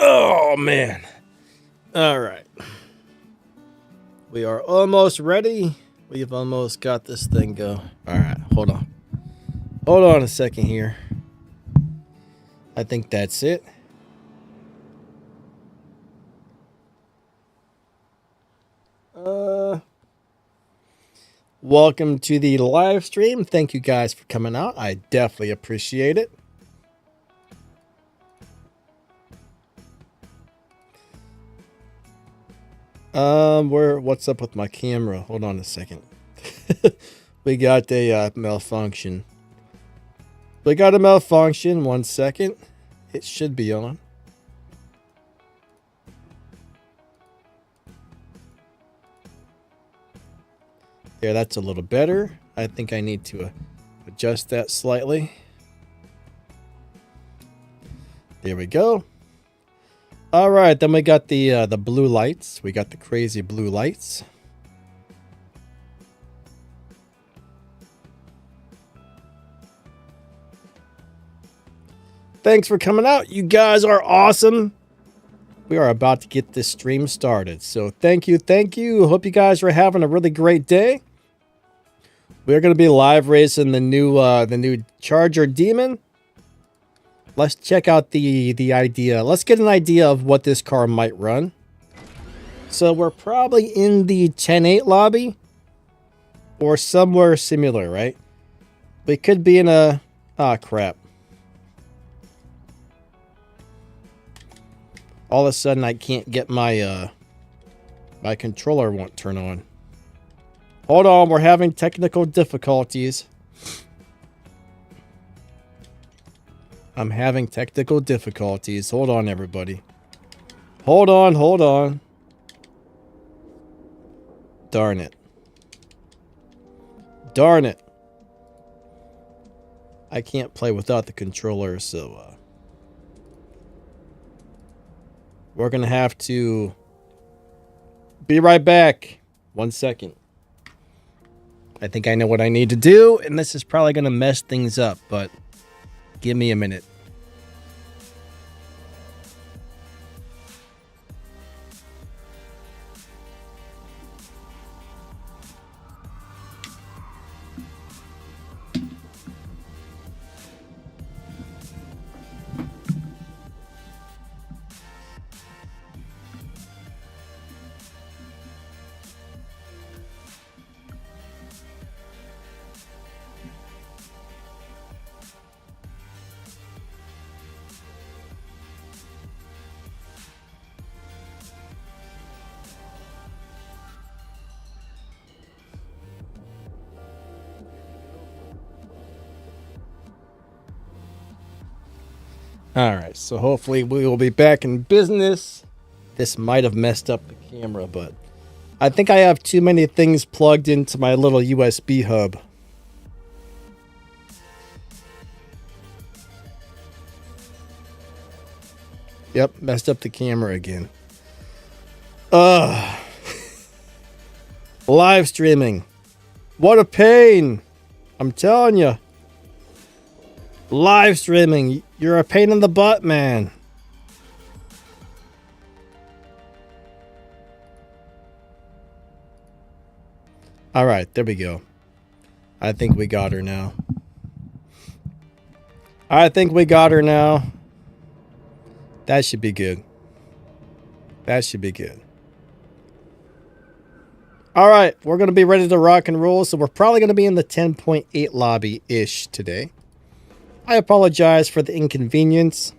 Oh, man. All right. We are almost ready. We've almost got this thing go. All right, hold on. Hold on a second here. I think that's it. Welcome to the live stream. Thank you guys for coming out. I definitely appreciate it. What's up with my camera? Hold on a second. We got a malfunction. We got a malfunction. 1 second. It should be on. There, that's a little better. I think I need to adjust that slightly. There we go. All right, then we got the blue lights. We got the crazy blue lights. Thanks for coming out. You guys are awesome. We are about to get this stream started. So thank you, thank you. Hope you guys are having a really great day. We're going to be live racing the new Charger Demon. Let's check out the idea. Let's get an idea of what this car might run. So we're probably in the 10.8 lobby or somewhere similar, right? We could be in a... Ah, crap. All of a sudden, I can't get my my controller won't turn on. Hold on, we're having technical difficulties. I'm having technical difficulties. Hold on, everybody. Hold on, hold on. Darn it. Darn it. I can't play without the controller, so we're gonna have to be right back. 1 second. I think I know what I need to do, and this is probably gonna mess things up, but give me a minute. All right, so hopefully we will be back in business. This might have messed up the camera, but I think I have too many things plugged into my little USB hub. Yep, messed up the camera again. Ugh. Live streaming. What a pain. I'm telling you. Live streaming. You're a pain in the butt, man. All right, there we go. I think we got her now. I think we got her now. That should be good. That should be good. All right, we're going to be ready to rock and roll. So we're probably going to be in the 10.8 lobby-ish today. I apologize for the inconvenience.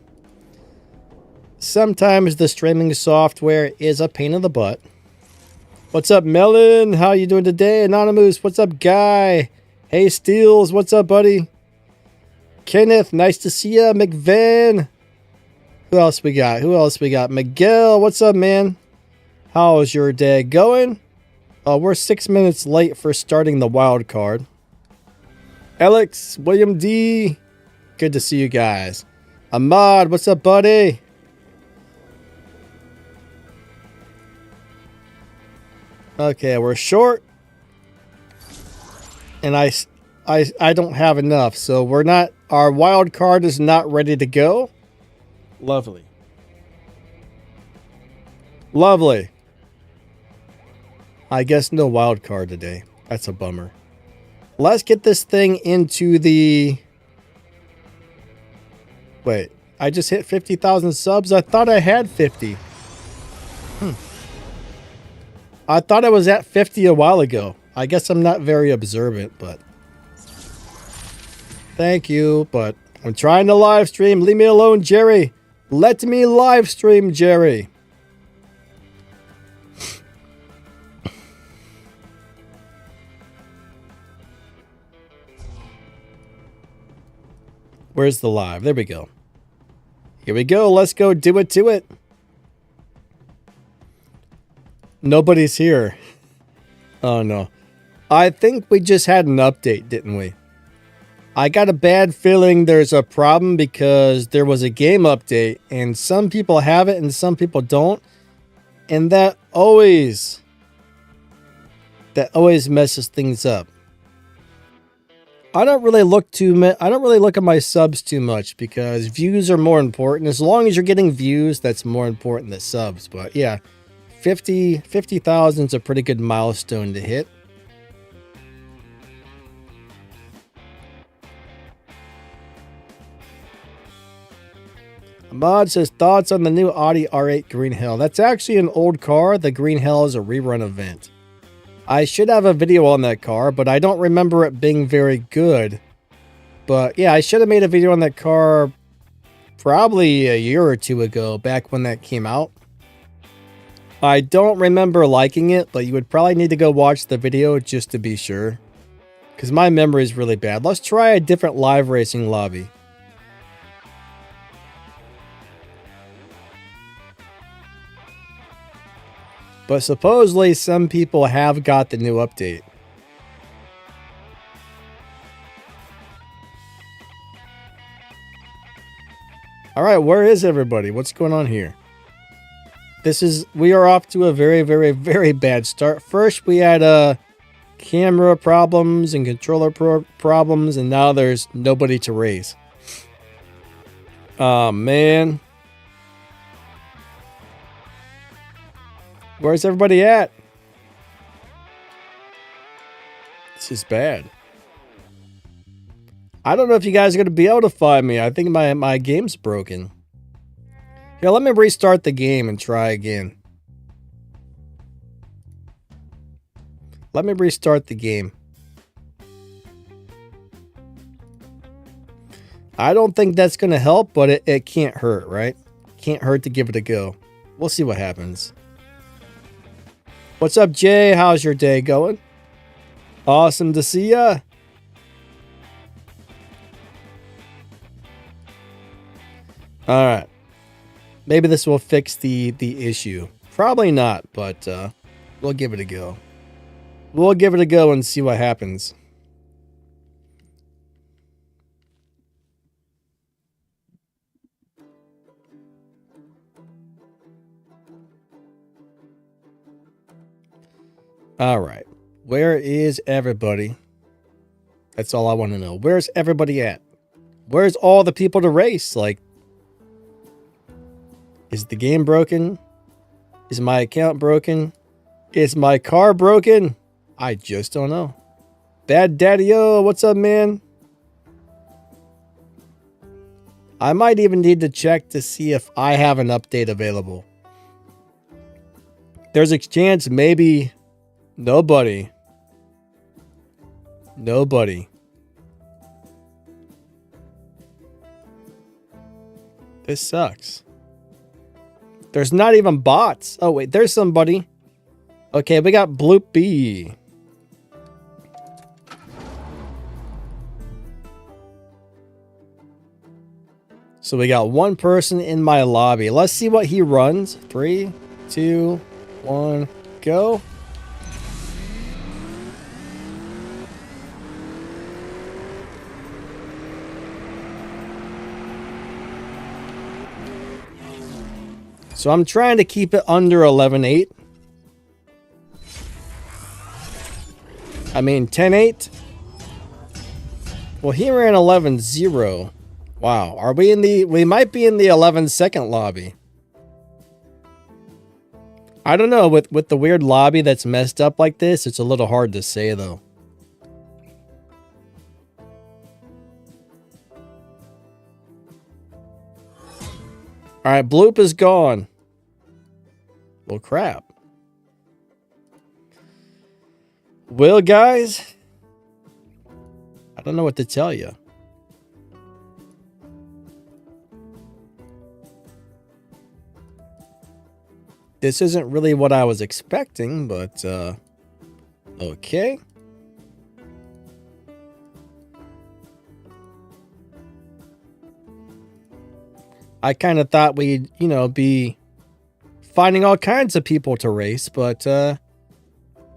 Sometimes the streaming software is a pain in the butt. What's up, Melon? How you doing today? Anonymous, what's up, Guy? Hey, Steels, what's up, buddy? Kenneth, nice to see ya. McVan. Who else we got? Who else we got? Miguel, what's up, man? How's your day going? We're 6 minutes late for starting the wild card. Alex, William D. Good to see you guys. Ahmad, what's up, buddy? Okay, we're short. And I don't have enough, so we're not, our wild card is not ready to go. Lovely. Lovely. I guess no wild card today. That's a bummer. Let's get this thing into the... Wait, I just hit 50,000 subs? I thought I had 50. I thought I was at 50 a while ago. I guess I'm not very observant, but... Thank you, but I'm trying to live stream. Leave me alone, Jerry. Let me live stream, Jerry. Where's the live? There we go. Here we go. Let's go do it to it. Nobody's here. Oh, no. I think we just had an update, didn't we? I got a bad feeling there's a problem because there was a game update and some people have it and some people don't. And that always messes things up. I don't really look at my subs too much because views are more important. As long as you're getting views, that's more important than subs. But yeah, 50,000 is a pretty good milestone to hit. Ahmad says, thoughts on the new Audi R8 Green Hell. That's actually an old car. The Green Hell is a rerun event. I should have a video on that car, but I don't remember it being very good. But yeah, I should have made a video on that car probably a year or two ago, back when that came out. I don't remember liking it, but you would probably need to go watch the video just to be sure. Because my memory is really bad. Let's try a different live racing lobby. But supposedly some people have got the new update. All right, where is everybody? What's going on here? We are off to a very, very, very bad start. First, we had camera problems and controller problems, and now there's nobody to race. Oh, man. Where's everybody at? This is bad. I don't know if you guys are going to be able to find me. I think my game's broken. Here, let me restart the game and try again. Let me restart the game. I don't think that's going to help, but it can't hurt, right? Can't hurt to give it a go. We'll see what happens. What's up, Jay? How's your day going? Awesome to see ya. All right. Maybe this will fix the issue. Probably not, but we'll give it a go. We'll give it a go and see what happens. All right. Where is everybody? That's all I want to know. Where's everybody at? Where's all the people to race? Like, is the game broken? Is my account broken? Is my car broken? I just don't know. Bad Daddy-O, what's up, man? I might even need to check to see if I have an update available. There's a chance maybe nobody. This sucks. There's not even bots. Oh, wait, there's somebody. Okay, we got Bloopy. So we got one person in my lobby. Let's see what he runs. 3, 2, 1, go. So I'm trying to keep it under 11.8. I mean 10.8. Well, he ran 11.0. Wow, are we in the... We might be in the 11-second lobby. I don't know, with the weird lobby that's messed up like this, it's a little hard to say, though. Alright, Bloop is gone. Well, crap. Well, guys, I don't know what to tell you. This isn't really what I was expecting, but, okay. I kind of thought we'd, you know, be finding all kinds of people to race, but,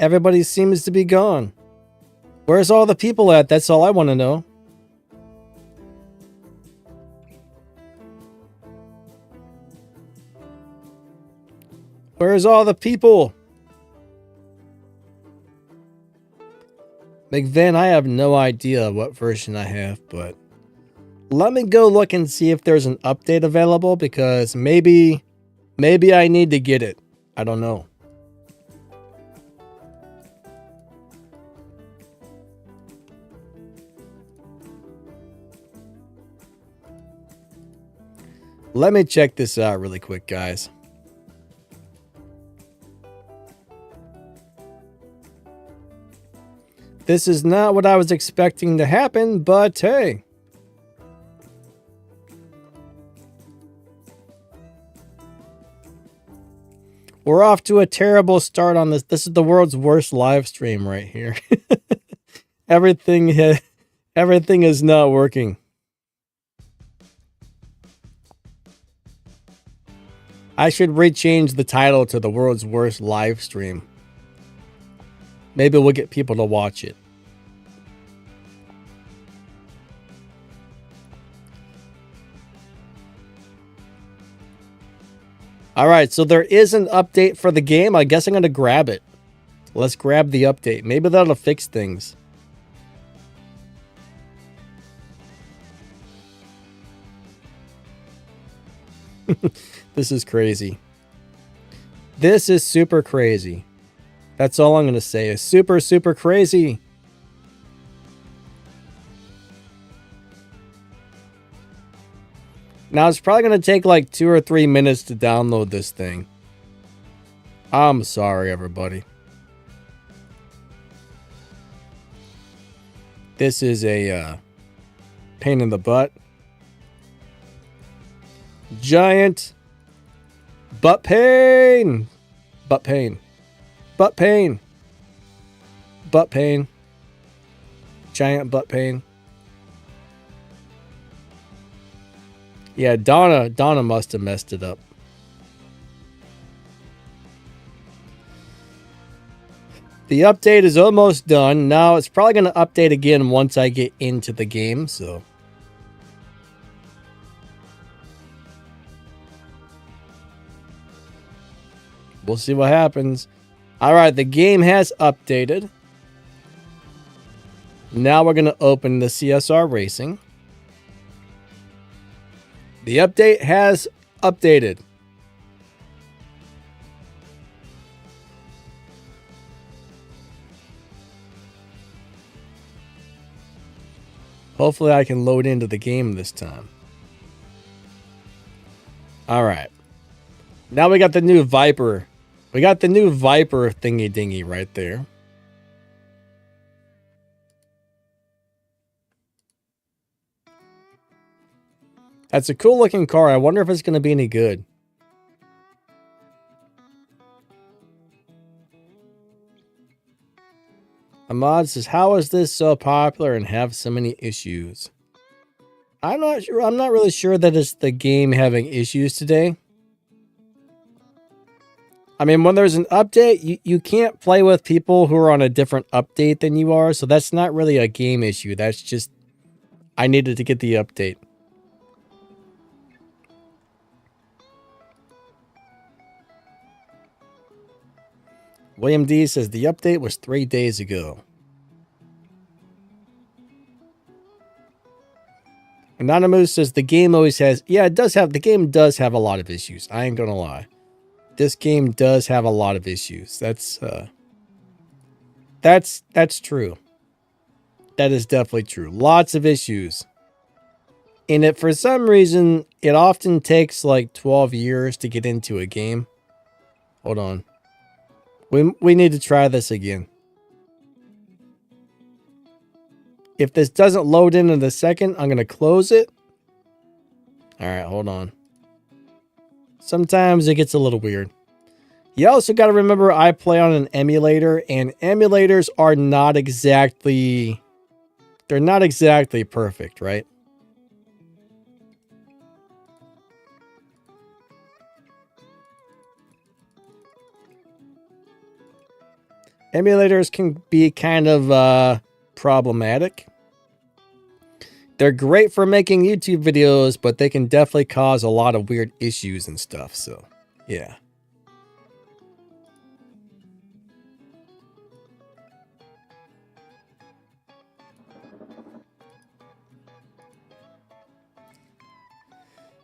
everybody seems to be gone. Where's all the people at? That's all I want to know. Where's all the people? McVin, I have no idea what version I have, but let me go look and see if there's an update available, because maybe I need to get it. I don't know. Let me check this out really quick, guys. This is not what I was expecting to happen, but hey. We're off to a terrible start on this. This is the world's worst live stream right here. Everything is not working. I should rechange the title to the world's worst live stream. Maybe we'll get people to watch it. All right, so there is an update for the game. I guess I'm going to grab it. Let's grab the update. Maybe that'll fix things. This is crazy. This is super crazy. That's all I'm going to say. Is super, super crazy. Now, it's probably going to take like 2 or 3 minutes to download this thing. I'm sorry, everybody. This is a pain in the butt. Giant butt pain. Butt pain. Butt pain. Butt pain. Giant butt pain. Yeah, Donna must have messed it up. The update is almost done. Now it's probably going to update again once I get into the game, so. We'll see what happens. All right, the game has updated. Now we're going to open the CSR Racing. The update has updated. Hopefully I can load into the game this time. All right. Now we got the new Viper. We got the new Viper thingy dingy right there. That's a cool looking car. I wonder if it's going to be any good. Ahmad says, how is this so popular and have so many issues? I'm not sure. I'm not really sure that it's the game having issues today. I mean, when there's an update, you can't play with people who are on a different update than you are. So that's not really a game issue. That's just, I needed to get the update. William D says the update was 3 days ago. Anonymous says the game always has, yeah, it does have, the game does have a lot of issues. I ain't gonna lie. This game does have a lot of issues. That's true. That is definitely true. Lots of issues. And it, for some reason, it often takes like 12 years to get into a game. Hold on. We need to try this again. If this doesn't load in a second, I'm going to close it. All right, hold on. Sometimes it gets a little weird. You also got to remember I play on an emulator, and emulators are not exactly... They're not exactly perfect, right? Emulators can be kind of problematic. They're great for making YouTube videos, but they can definitely cause a lot of weird issues and stuff. So, yeah.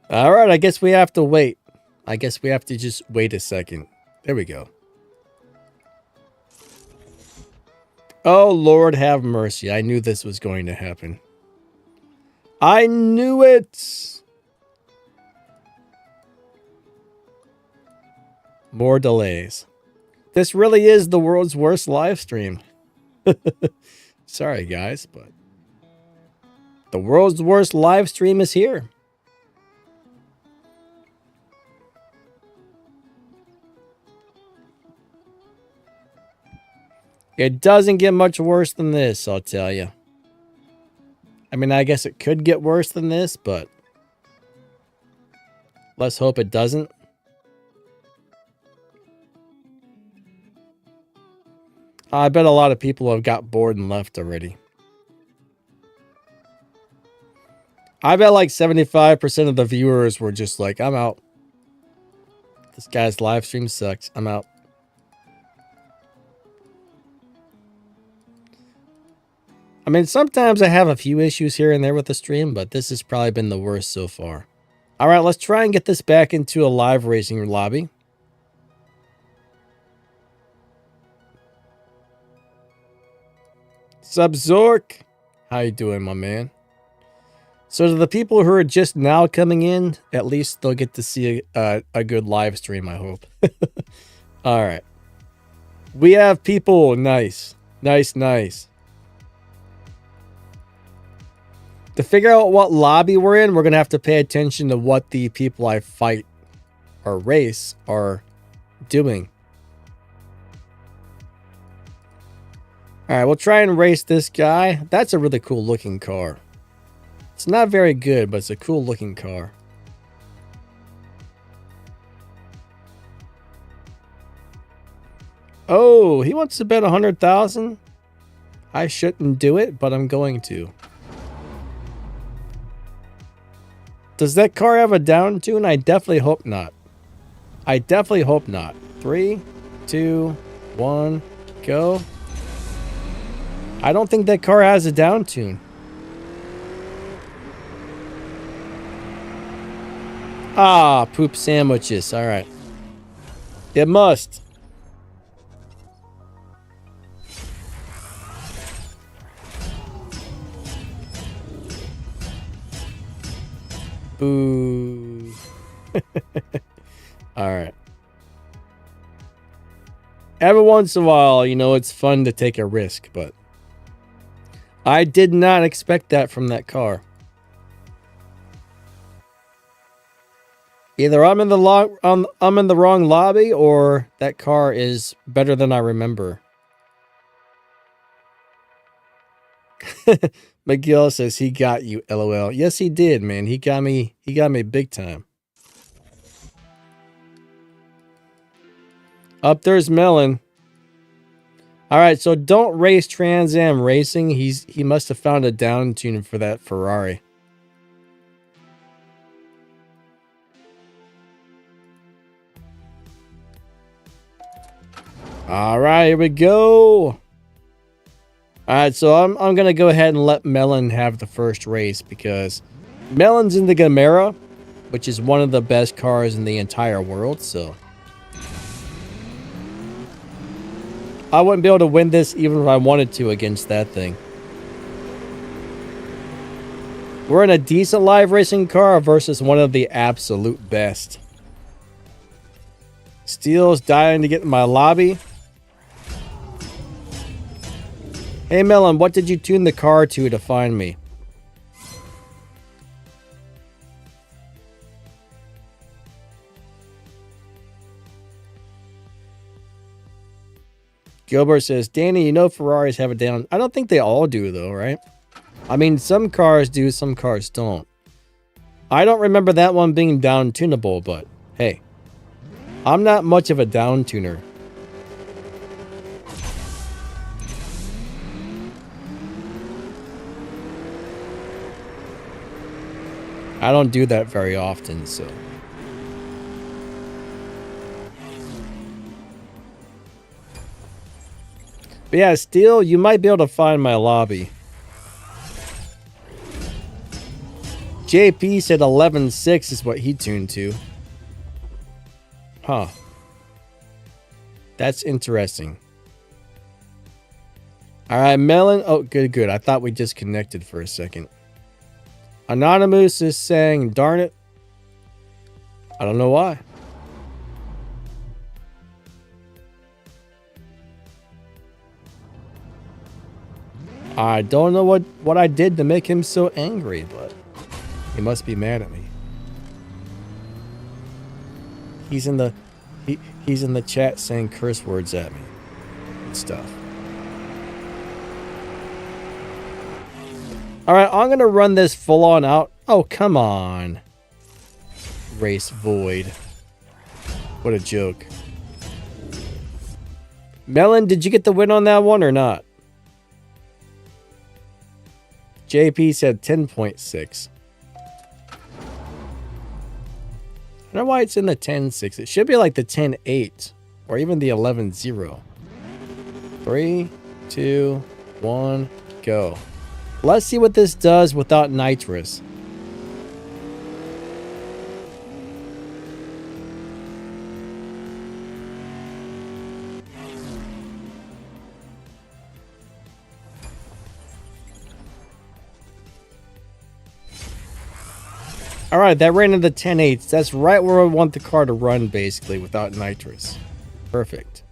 All right, I guess we have to wait. I guess we have to just wait a second. There we go. Oh, Lord have mercy. I knew this was going to happen. I knew it. More delays. This really is the world's worst live stream. Sorry, guys, but the world's worst live stream is here. It doesn't get much worse than this, I'll tell you. I mean, I guess it could get worse than this, but let's hope it doesn't. I bet a lot of people have got bored and left already. I bet like 75% of the viewers were just like, I'm out. This guy's live stream sucks. I'm out. I mean, sometimes I have a few issues here and there with the stream, but this has probably been the worst so far. All right, let's try and get this back into a live racing lobby. Subzork, how you doing, my man? So to the people who are just now coming in, at least they'll get to see a good live stream, I hope. All right. We have people. Nice. Nice, nice. To figure out what lobby we're in, we're going to have to pay attention to what the people I fight or race are doing. All right, we'll try and race this guy. That's a really cool looking car. It's not very good, but it's a cool looking car. Oh, he wants to bet 100,000. I shouldn't do it, but I'm going to. Does that car have a down tune? I definitely hope not. I definitely hope not. 3, 2, 1, go. I don't think that car has a down tune. Ah, poop sandwiches. All right. It must. Boo. All right. Every once in a while, you know, it's fun to take a risk, but I did not expect that from that car. Either I'm in the wrong lobby, or that car is better than I remember. McGill says he got you, LOL. Yes, he did, man. He got me big time. Up there's Melon. All right, so don't race Trans Am Racing. He must have found a down tune for that Ferrari. All right, here we go. All right, so I'm gonna go ahead and let Melon have the first race because Melon's in the Gamera, which is one of the best cars in the entire world. So I wouldn't be able to win this even if I wanted to against that thing. We're in a decent live racing car versus one of the absolute best. Steel's dying to get in my lobby. Hey Melon, what did you tune the car to find me? Gilbert says, Danny, you know Ferraris have a down. I don't think they all do though, right? I mean, some cars do, some cars don't. I don't remember that one being down tunable, but hey, I'm not much of a down tuner. I don't do that very often, so. But yeah, Steel, you might be able to find my lobby. JP said 11.6 is what he tuned to. Huh. That's interesting. All right, Melon. Oh, good. I thought we disconnected for a second. Anonymous is saying, darn it. I don't know why. I don't know what I did to make him so angry, but he must be mad at me. He's in the chat saying curse words at me and stuff. All right, I'm going to run this full on out. Oh, come on. Race void. What a joke. Melon, did you get the win on that one or not? JP said 10.6. I don't know why it's in the 10.6. It should be like the 10.8 or even the 11.0. 3, 2, 1, go. Let's see what this does without nitrous. All right, that ran into 10.8. That's right where I want the car to run, basically, without nitrous. Perfect.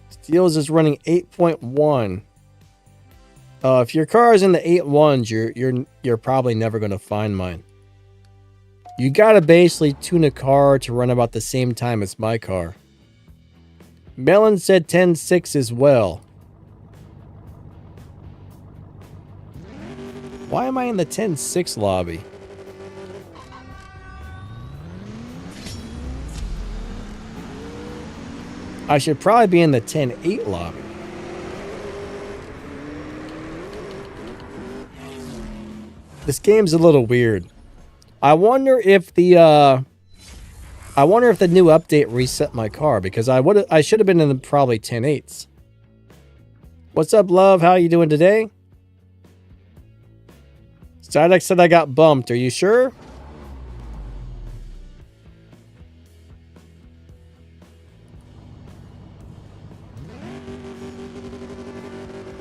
Steels is running 8.1. If your car is in the 8.1s, you're probably never going to find mine. You gotta basically tune a car to run about the same time as my car. Melon said 10.6 as well. Why am I in the 10.6 lobby? I should probably be in the 10.8 lobby. This game's a little weird. I wonder if the new update reset my car, because I should have been in the probably 10.8s. What's up, love? How you doing today? Zydex said I got bumped. Are you sure?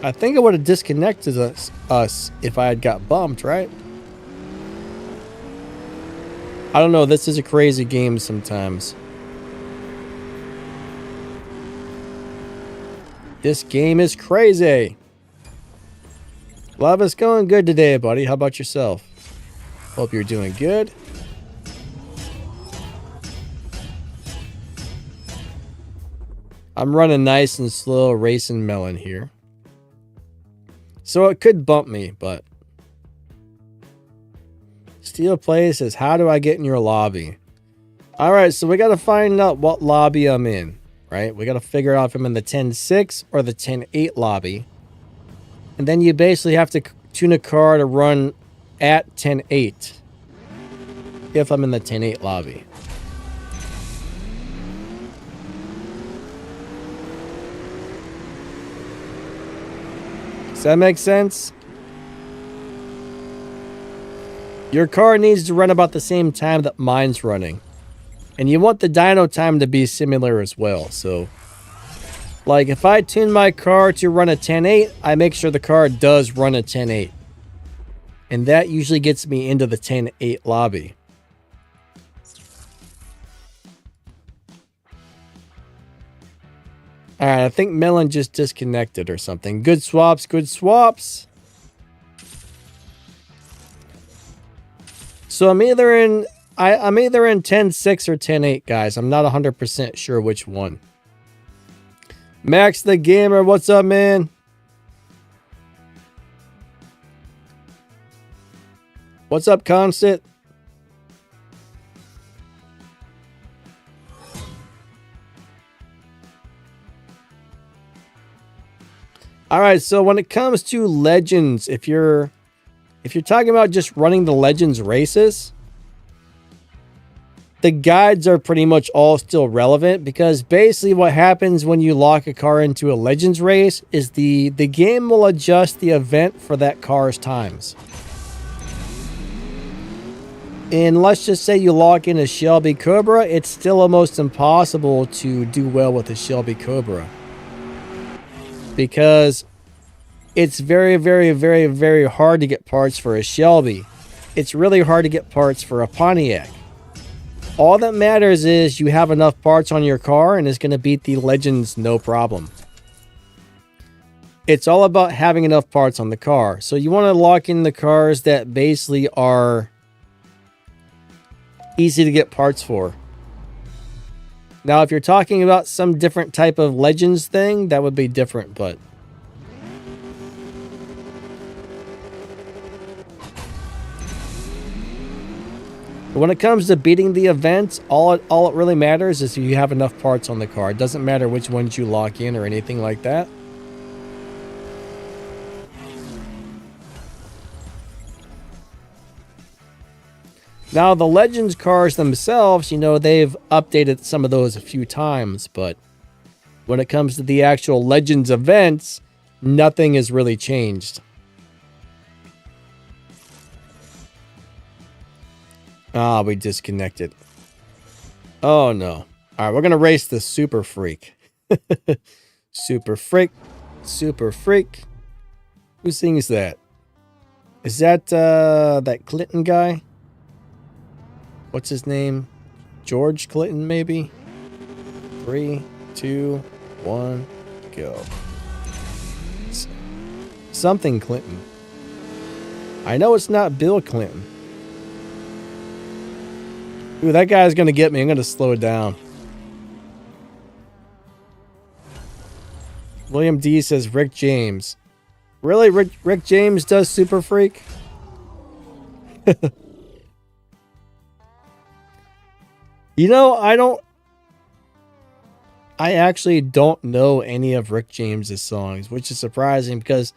I think it would have disconnected us if I had got bumped, right? I don't know. This is a crazy game sometimes. This game is crazy. Love is going good today, buddy. How about yourself? Hope you're doing good. I'm running nice and slow, racing melon here. So it could bump me, but... Steel Play says, how do I get in your lobby? Alright, so we got to find out what lobby I'm in, right? We got to figure out if I'm in the 10.6 or the 10.8 lobby. And then you basically have to tune a car to run at 10.8 if I'm in the 10.8 lobby. Does that make sense? Your car needs to run about the same time that mine's running. And you want the dyno time to be similar as well. So, like, if I tune my car to run a 10.8, I make sure the car does run a 10.8. And that usually gets me into the 10.8 lobby. Alright, I think Melon just disconnected or something. Good swaps, good swaps. So I'm either in 10.6 or 10.8, guys. I'm not 100% sure which one. Max the Gamer, what's up, man? What's up, Constant? All right, so when it comes to Legends, if you're talking about just running the Legends races, the guides are pretty much all still relevant, because basically what happens when you lock a car into a Legends race is the game will adjust the event for that car's times. And let's just say you lock in a Shelby Cobra, it's still almost impossible to do well with a Shelby Cobra, because it's very, very, very, very hard to get parts for a Shelby. It's really hard to get parts for a Pontiac. All that matters is you have enough parts on your car and it's going to beat the Legends no problem. It's all about having enough parts on the car. So you want to lock in the cars that basically are easy to get parts for. Now, if you're talking about some different type of Legends thing, that would be different, but... when it comes to beating the events, all it really matters is if you have enough parts on the car. It doesn't matter which ones you lock in or anything like that. Now, the Legends cars themselves, you know, they've updated some of those a few times, but when it comes to the actual Legends events, nothing has really changed. Ah, we disconnected. Oh, no. All right, we're going to race the Super Freak. Super Freak. Super Freak. Who sings that? Is that that Clinton guy? What's his name? George Clinton, maybe? 3, 2, 1, go. Something Clinton. I know it's not Bill Clinton. Ooh, that guy's going to get me. I'm going to slow it down. William D says Rick James. Really? Rick James does Super Freak? You know, I I actually don't know any of Rick James's songs, which is surprising because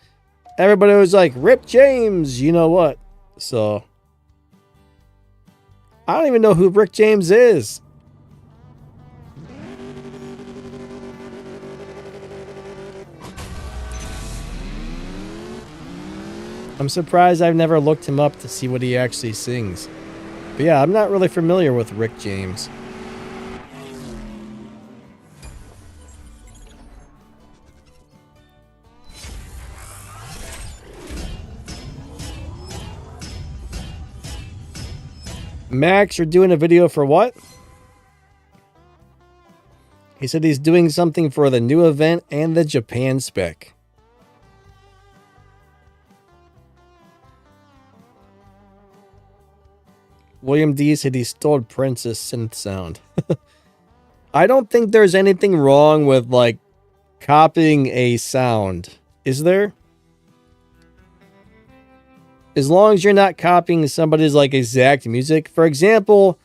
everybody was like, Rick James, you know what? So, I don't even know who Rick James is. I'm surprised I've never looked him up to see what he actually sings. But yeah, I'm not really familiar with Rick James. Max, you're doing a video for what? He said he's doing something for the new event and the Japan spec. William D said he stole Prince's synth sound. I don't think there's anything wrong with, like, copying a sound. Is there? As long as you're not copying somebody's, like, exact music. For example,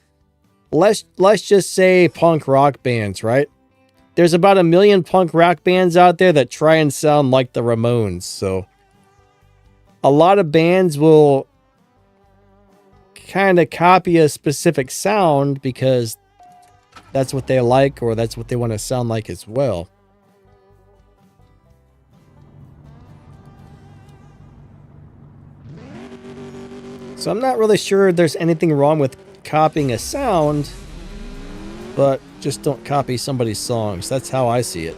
let's just say punk rock bands, right? There's about 1 million punk rock bands out there that try and sound like the Ramones. So, a lot of bands will kind of copy a specific sound because that's what they like or that's what they want to sound like as well. So I'm not really sure there's anything wrong with copying a sound, but just don't copy somebody's songs. That's how I see it.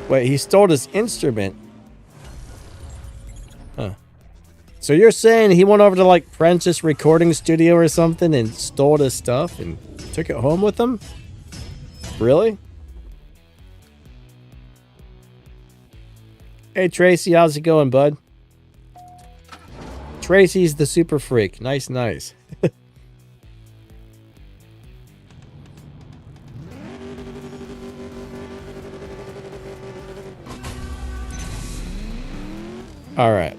Wait, he stole his instrument. Huh. So you're saying he went over to like Prince's recording studio or something and stole his stuff and took it home with him? Really? Hey Tracy, how's it going, bud? Tracy's the super freak. Nice, nice. All right.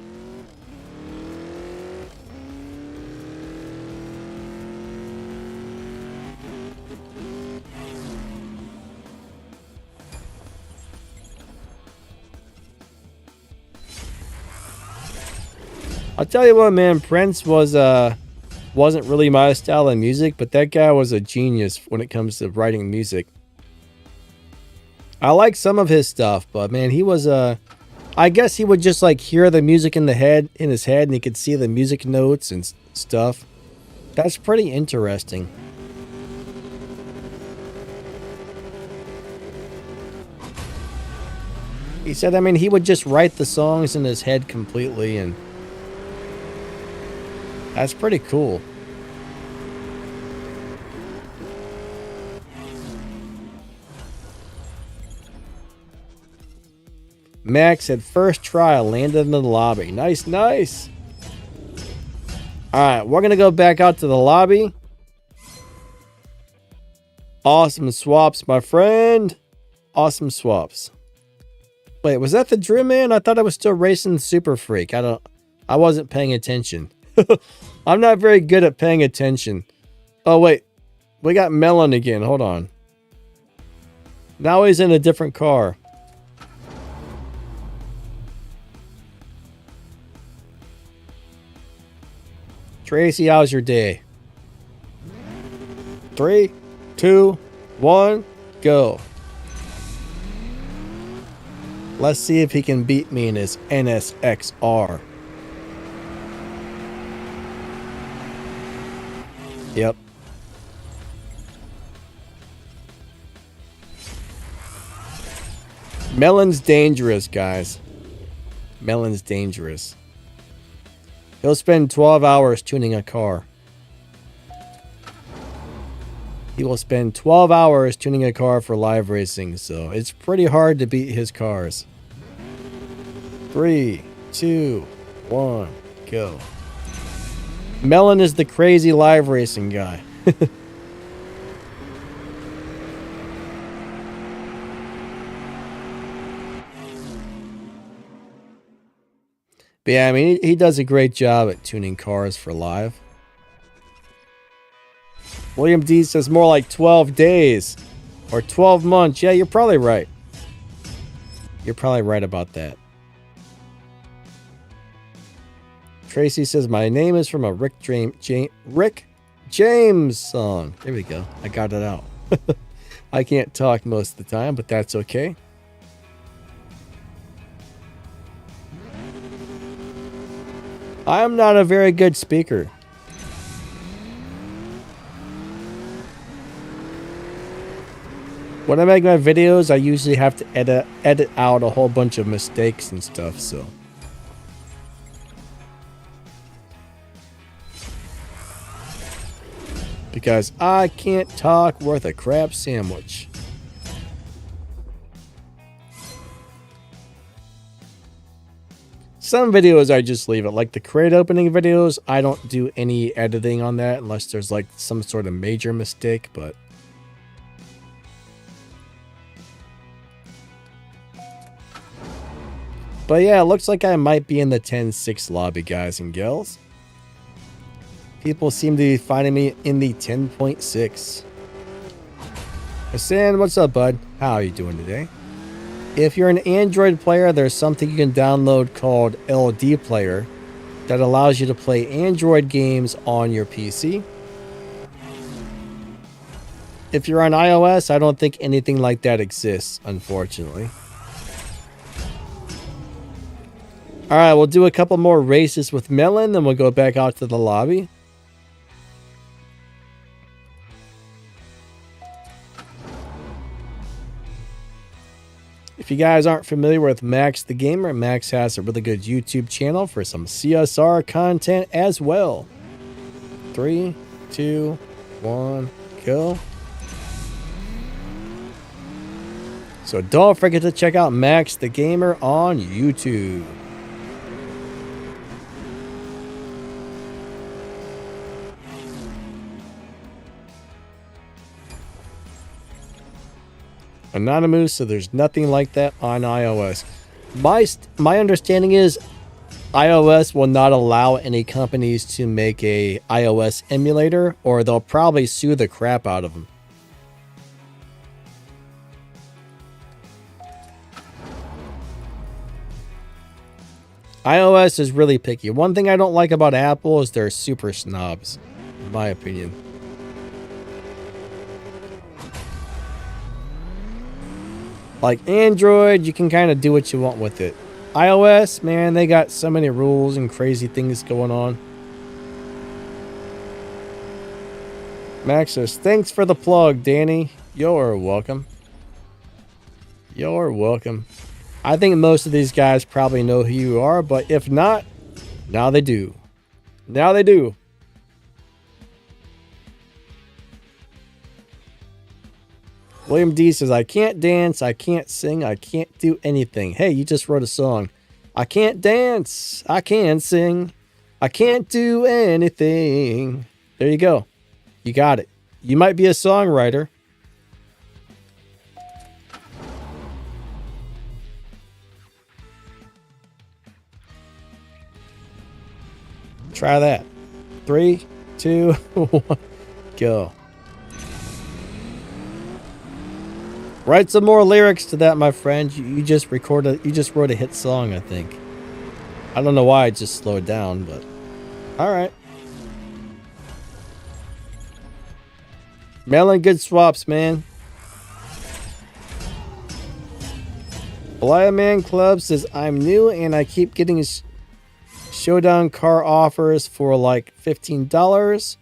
I'll tell you what, man, Prince wasn't really my style of music, but that guy was a genius when it comes to writing music. I like some of his stuff, but man, he was I guess he would just like hear the music in his head and he could see the music notes and stuff. That's pretty interesting. He said, I mean, he would just write the songs in his head completely, and that's pretty cool. Max at first try landed in the lobby. Nice, nice. Alright, we're going to go back out to the lobby. Awesome swaps, my friend. Awesome swaps. Wait, was that the Drew Man? I thought I was still racing Super Freak. I wasn't paying attention. I'm not very good at paying attention. Oh, wait. We got Melon again. Hold on. Now he's in a different car. Tracy, how's your day? 3, 2, 1, go. Let's see if he can beat me in his NSXR. Yep. Melon's dangerous, guys. Melon's dangerous. He'll spend 12 hours tuning a car. He will spend 12 hours tuning a car for live racing, so it's pretty hard to beat his cars. 3, 2, 1, go. Melon is the crazy live racing guy. But yeah, I mean, he does a great job at tuning cars for live. William D says more like 12 days or 12 months. Yeah, you're probably right. You're probably right about that. Tracy says my name is from a Rick James song. There we go. I got it out. I can't talk most of the time, but that's okay. I'm not a very good speaker. When I make my videos, I usually have to edit out a whole bunch of mistakes and stuff, so. Because I can't talk worth a crap sandwich. Some videos I just leave it, like the crate opening videos. I don't do any editing on that unless there's like some sort of major mistake, but yeah, it looks like I might be in the 10-6 lobby, guys and gals. People seem to be finding me in the 10.6. Hassan, what's up, bud? How are you doing today? If you're an Android player, there's something you can download called LD Player that allows you to play Android games on your PC. If you're on iOS, I don't think anything like that exists, unfortunately. Alright, we'll do a couple more races with Melon, then we'll go back out to the lobby. If you guys aren't familiar with Max the Gamer, Max has a really good YouTube channel for some CSR content as well. 3, 2, 1, go. So don't forget to check out Max the Gamer on YouTube. Anonymous, so there's nothing like that on iOS. My understanding is iOS will not allow any companies to make a iOS emulator, or they'll probably sue the crap out of them. iOS is really picky. One thing I don't like about Apple is they're super snobs, in my opinion. Like Android, you can kind of do what you want with it. iOS, man, they got so many rules and crazy things going on. Max says, thanks for the plug, Danny. You're welcome. You're welcome. I think most of these guys probably know who you are, but if not, now they do. Now they do. William D says, I can't dance, I can't sing, I can't do anything. Hey, you just wrote a song. I can't dance, I can't sing, I can't do anything. There you go. You got it. You might be a songwriter. Try that. 3, 2, 1, go. Write some more lyrics to that, my friend. You just wrote a hit song, I think. I don't know why I just slowed down, but all right. Melon, good swaps, man. Blia Man Club says, I'm new and I keep getting showdown car offers for like $15.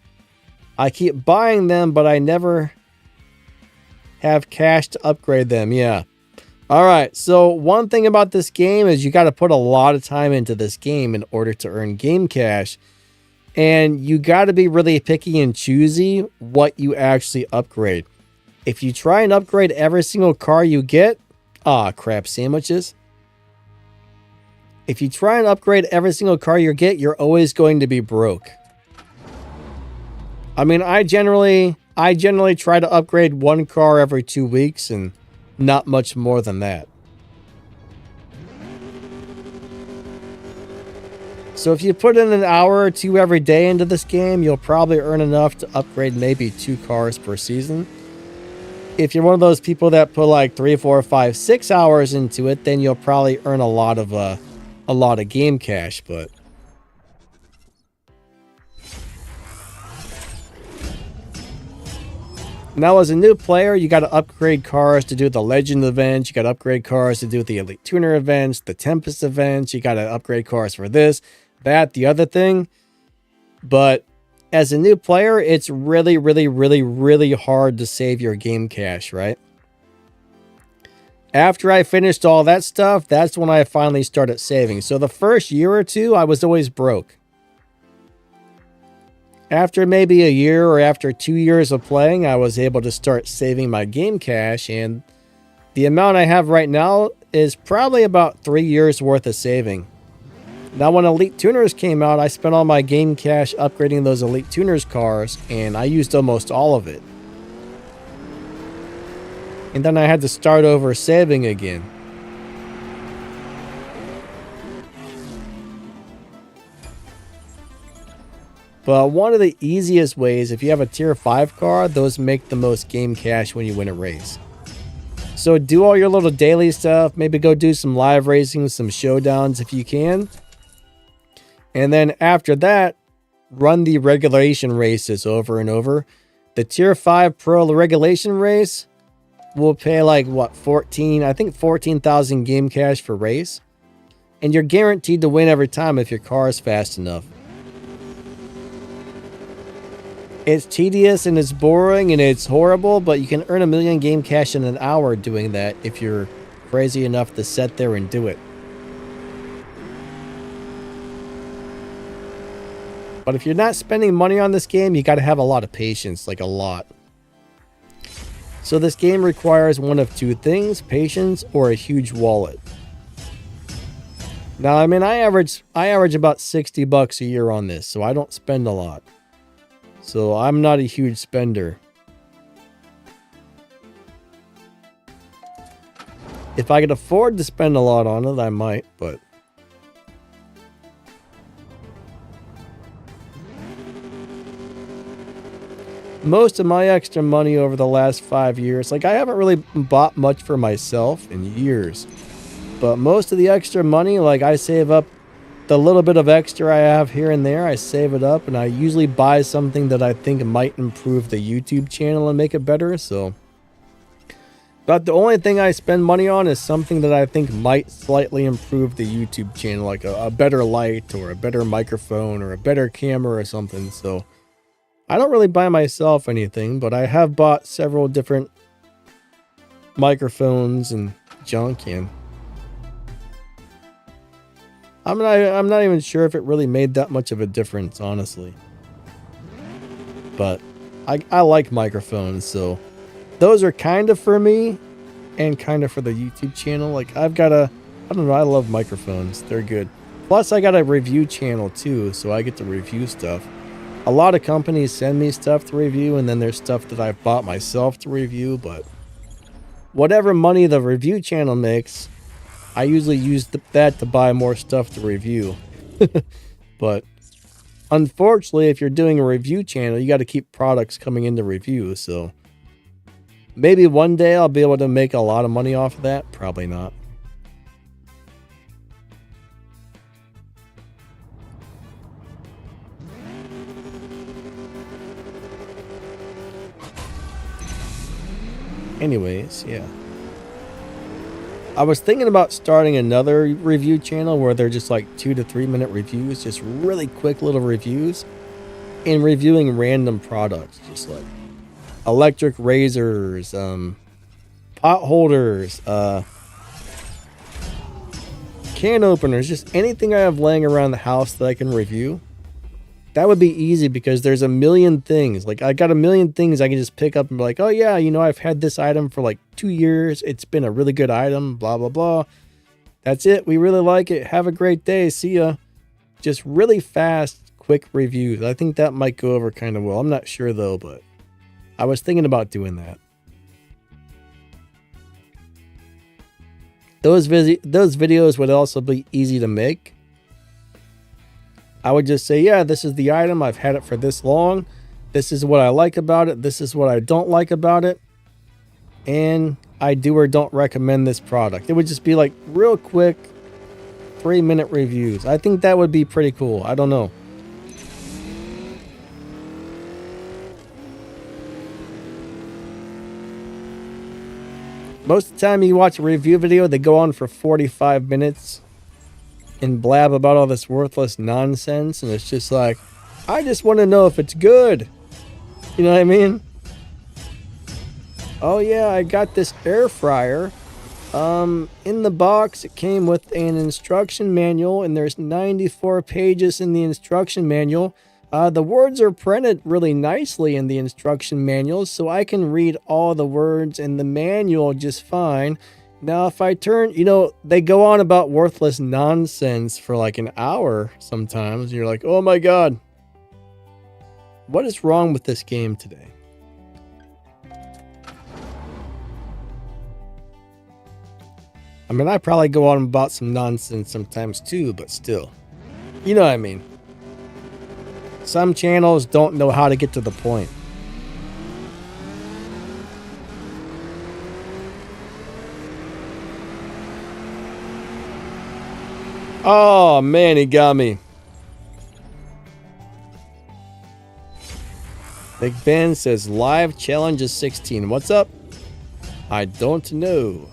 I keep buying them, but I never have cash to upgrade them. Yeah. All right. So one thing about this game is you got to put a lot of time into this game in order to earn game cash. And you got to be really picky and choosy what you actually upgrade. If you try and upgrade every single car you get, crap sandwiches. If you try and upgrade every single car you get, you're always going to be broke. I mean, I generally try to upgrade one car every 2 weeks and not much more than that. So if you put in an hour or two every day into this game, you'll probably earn enough to upgrade maybe 2 cars per season. If you're one of those people that put like 3, 4, 5, 6 hours into it, then you'll probably earn a lot of game cash. But now, as a new player, you got to upgrade cars to do the Legend events. You got to upgrade cars to do the Elite Tuner events, the Tempest events. You got to upgrade cars for this, that, the other thing. But as a new player, it's really, really, really, really hard to save your game cash, right? After I finished all that stuff, that's when I finally started saving. So the first year or two, I was always broke. After maybe a year or after 2 years of playing, I was able to start saving my game cash, and the amount I have right now is probably about 3 years worth of saving. Now, when Elite Tuners came out, I spent all my game cash upgrading those Elite Tuners cars, and I used almost all of it. And then I had to start over saving again. But one of the easiest ways, if you have a tier 5 car, those make the most game cash when you win a race. So do all your little daily stuff, maybe go do some live racing, some showdowns if you can. And then after that, run the regulation races over and over. The tier 5 pro regulation race will pay like what, 14,000 game cash for race. And you're guaranteed to win every time if your car is fast enough. It's tedious and it's boring and it's horrible, but you can earn 1 million game cash in an hour doing that if you're crazy enough to sit there and do it. But if you're not spending money on this game, you got to have a lot of patience, like a lot. So this game requires one of two things, patience or a huge wallet. Now, I mean, I average about $60 a year on this, so I don't spend a lot. So I'm not a huge spender. If I could afford to spend a lot on it, I might, but most of my extra money over the last 5 years, like I haven't really bought much for myself in years, but most of the extra money, like I save up the little bit of extra I have here and there, I save it up, and I usually buy something that I think might improve the YouTube channel and make it better. So, but the only thing I spend money on is something that I think might slightly improve the YouTube channel, like a better light or a better microphone or a better camera or something. So I don't really buy myself anything, but I have bought several different microphones and junk, and I'm not even sure if it really made that much of a difference, honestly. But I like microphones, so those are kind of for me and kind of for the YouTube channel. Like I don't know, I love microphones. They're good. Plus I got a review channel too, so I get to review stuff. A lot of companies send me stuff to review, and then there's stuff that I've bought myself to review, but whatever money the review channel makes, I usually use that to buy more stuff to review. But unfortunately, if you're doing a review channel, you got to keep products coming into review. So maybe one day I'll be able to make a lot of money off of that. Probably not. Anyways, yeah. I was thinking about starting another review channel where they're just like 2 to 3 minute reviews, just really quick little reviews, and reviewing random products, just like electric razors, pot holders, can openers, just anything I have laying around the house that I can review. That would be easy because there's a million things. Like I got a million things I can just pick up and be like, oh yeah, you know, I've had this item for like 2 years. It's been a really good item, blah, blah, blah. That's it. We really like it. Have a great day. See ya. Just really fast, quick reviews. I think that might go over kind of well. I'm not sure though, but I was thinking about doing that. Those videos would also be easy to make. I would just say, yeah, this is the item. I've had it for this long. This is what I like about it. This is what I don't like about it. And I do or don't recommend this product. It would just be like real quick 3-minute reviews. I think that would be pretty cool. I don't know. Most of the time you watch a review video, they go on for 45 minutes and blab about all this worthless nonsense. And it's just like, I just want to know if it's good. You know what I mean? Oh yeah, I got this air fryer. In the box, it came with an instruction manual, and there's 94 pages in the instruction manual. The words are printed really nicely in the instruction manual, so I can read all the words in the manual just fine. Now, if I turn, you know, they go on about worthless nonsense for like an hour sometimes. You're like, oh my God, what is wrong with this game today? I mean, I probably go on about some nonsense sometimes too, but still, you know what I mean? Some channels don't know how to get to the point. Oh man, he got me. Big Ben says live challenge is 16. What's up? I don't know.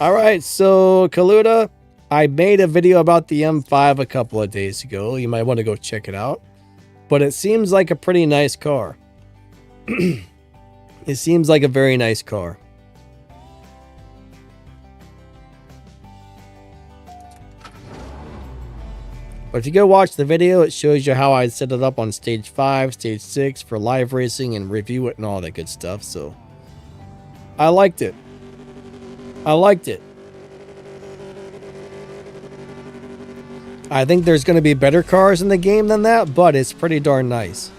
All right, so Kaluta, I made a video about the M5 a couple of days ago. You might want to go check it out. But it seems like a pretty nice car. It seems like a very nice car. But if you go watch the video, it shows you how I set it up on stage 5, stage 6 for live racing and review it and all that good stuff. So I liked it. I liked it. I think there's going to be better cars in the game than that, but it's pretty darn nice.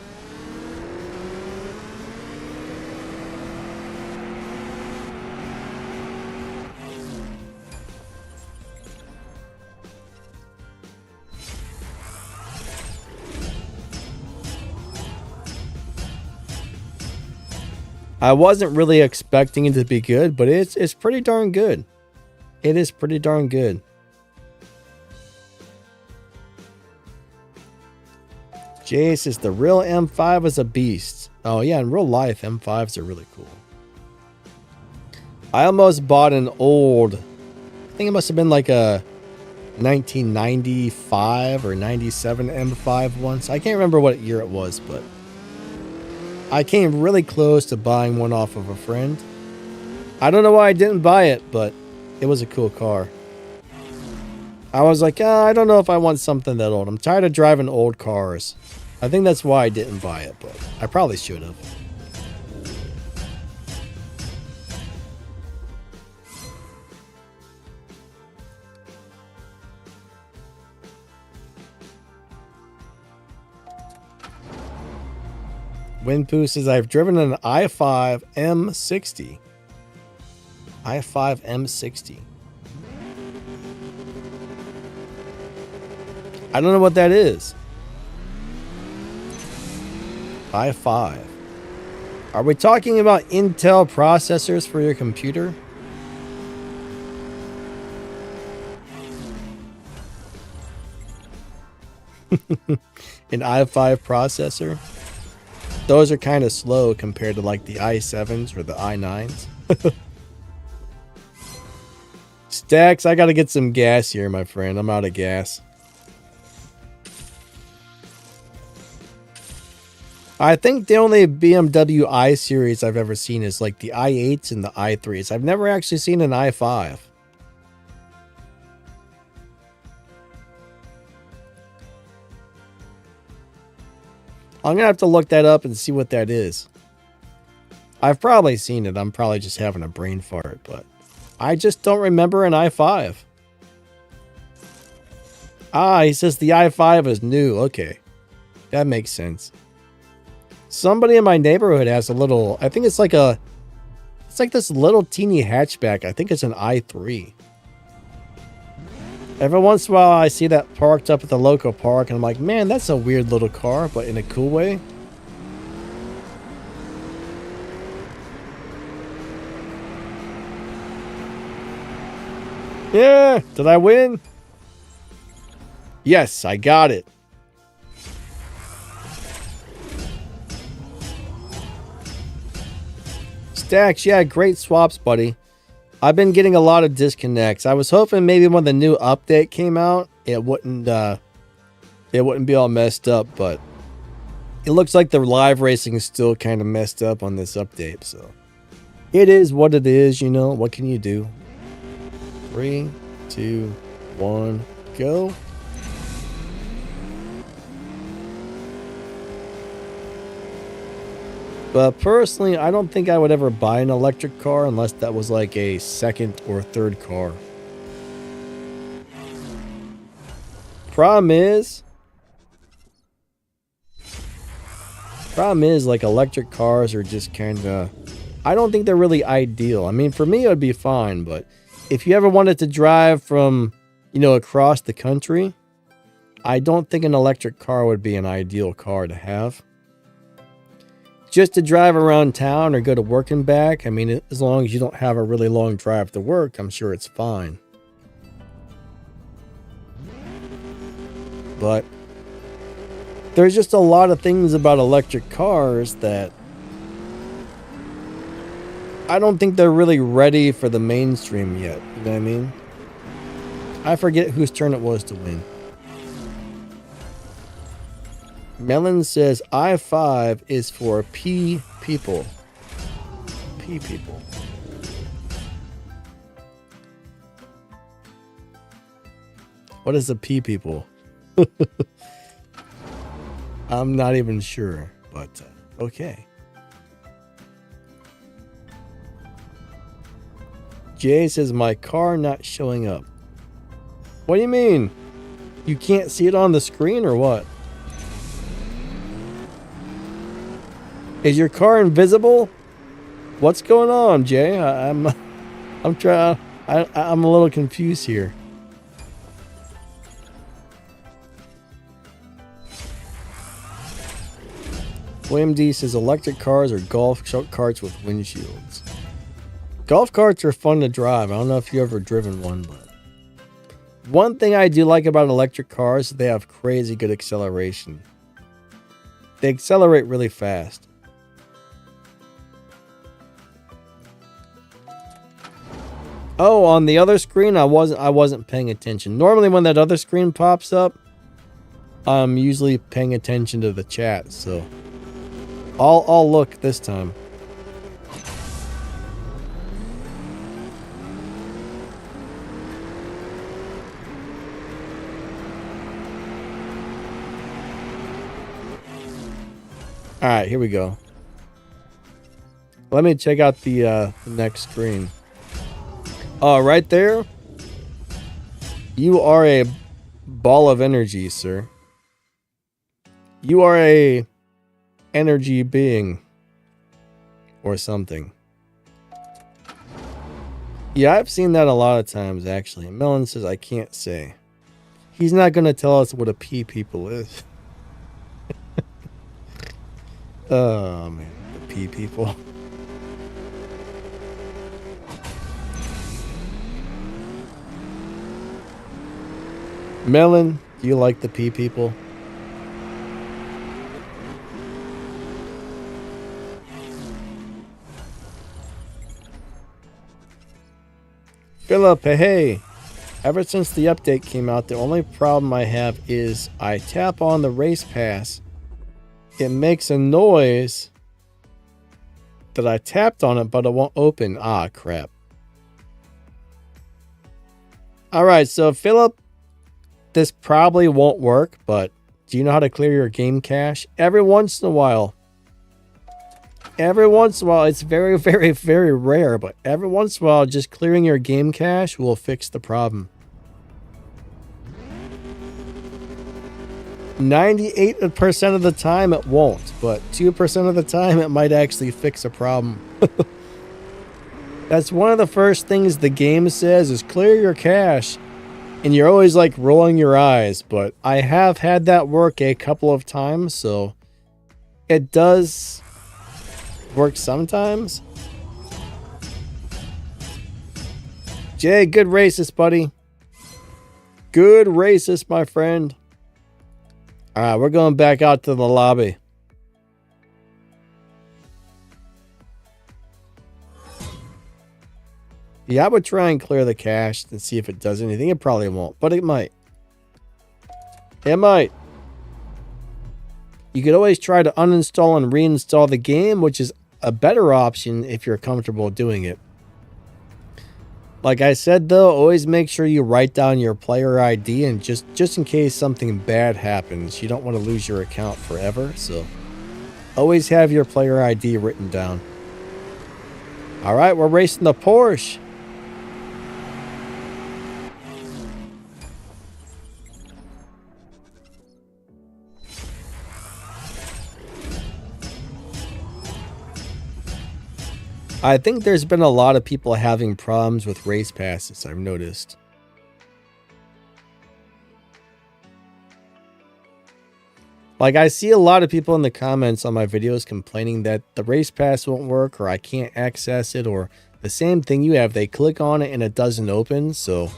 I wasn't really expecting it to be good, but it's pretty darn good. It is pretty darn good. Jay says the real M5 is a beast. Oh yeah, in real life, M5s are really cool. I almost bought an old, I think it must have been like a 1995 or 97 M5 once. I can't remember what year it was, but I came really close to buying one off of a friend. I don't know why I didn't buy it, but it was a cool car. I was like, I don't know if I want something that old. I'm tired of driving old cars. I think that's why I didn't buy it, but I probably should have. Winpoo says, I've driven an i5 M60. i5 M60. I don't know what that is. i5. Are we talking about Intel processors for your computer? An i5 processor? Those are kind of slow compared to like the i7s or the i9s. Stacks, I gotta get some gas here, my friend. I'm out of gas. I think the only BMW i series I've ever seen is like the i8s and the i3s. I've never actually seen an i5. I'm gonna have to look that up and see what that is. I've probably seen it. I'm probably just having a brain fart, but I just don't remember an i5. Ah, he says the i5 is new. Okay, that makes sense. Somebody in my neighborhood has a little, I think it's like this little teeny hatchback. I think it's an i3. Every once in a while I see that parked up at the local park and I'm like, man, that's a weird little car, but in a cool way. Yeah, did I win? Yes, I got it. Stacks, yeah, great swaps, buddy. I've been getting a lot of disconnects. I was hoping maybe when the new update came out, it wouldn't be all messed up, but it looks like the live racing is still kind of messed up on this update, so it is what it is, you know. What can you do? 3, 2, 1, go. But personally, I don't think I would ever buy an electric car unless that was like a second or third car. Problem is like electric cars are just kind of, I don't think they're really ideal. I mean, for me, it would be fine, but if you ever wanted to drive from, you know, across the country, I don't think an electric car would be an ideal car to have. Just to drive around town or go to work and back, I mean, as long as you don't have a really long drive to work, I'm sure it's fine. But there's just a lot of things about electric cars that I don't think they're really ready for the mainstream yet. You know what I mean? I forget whose turn it was to win. Melon says I-5 is for P people. P people. What is a P people? I'm not even sure, but okay. Jay says my car not showing up. What do you mean? You can't see it on the screen or what? Is your car invisible? What's going on, Jay? I'm a little confused here. William D says electric cars are golf carts with windshields. Golf carts are fun to drive. I don't know if you've ever driven one, but one thing I do like about electric cars is they have crazy good acceleration. They accelerate really fast. Oh, on the other screen, I wasn't paying attention. Normally when that other screen pops up, I'm usually paying attention to the chat, so I'll look this time. All right, here we go. Let me check out the next screen. Oh, right there. You are a ball of energy, sir. You are a energy being or something. Yeah, I've seen that a lot of times, actually. Melon says I can't say. He's not going to tell us what a P people is. Oh, man. The P people. Melon, do you like the P people? Philip, hey. Ever since the update came out, the only problem I have is I tap on the race pass. It makes a noise that I tapped on it, but it won't open. Ah, crap. Alright, so Philip, this probably won't work, but do you know how to clear your game cache? Every once in a while. Every once in a while, it's very, very, very rare, but every once in a while, just clearing your game cache will fix the problem. 98% of the time it won't, but 2% of the time it might actually fix a problem. That's one of the first things the game says is clear your cache. And you're always like rolling your eyes, but I have had that work a couple of times, so it does work sometimes. Jay, good racist, buddy. Good racist, my friend. All right, we're going back out to the lobby. Yeah, I would try and clear the cache and see if it does anything. It probably won't, but it might. It might. You could always try to uninstall and reinstall the game, which is a better option if you're comfortable doing it. Like I said, though, always make sure you write down your player ID, and just in case something bad happens, you don't want to lose your account forever. So always have your player ID written down. All right, we're racing the Porsche. I think there's been a lot of people having problems with race passes, I've noticed. Like, I see a lot of people in the comments on my videos complaining that the race pass won't work, or I can't access it, or the same thing you have. They click on it and it doesn't open, so...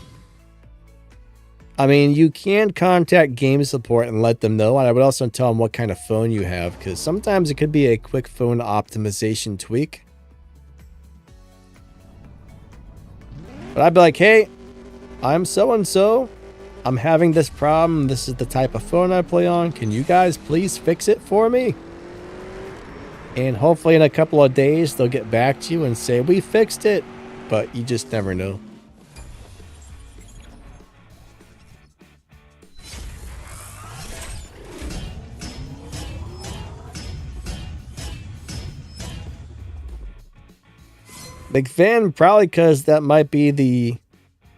I mean, you can contact game support and let them know, and I would also tell them what kind of phone you have, because sometimes it could be a quick phone optimization tweak. But I'd be like, hey, I'm so-and-so. I'm having this problem. This is the type of phone I play on. Can you guys please fix it for me? And hopefully in a couple of days, they'll get back to you and say, we fixed it. But you just never know. Big fan, probably because that might be the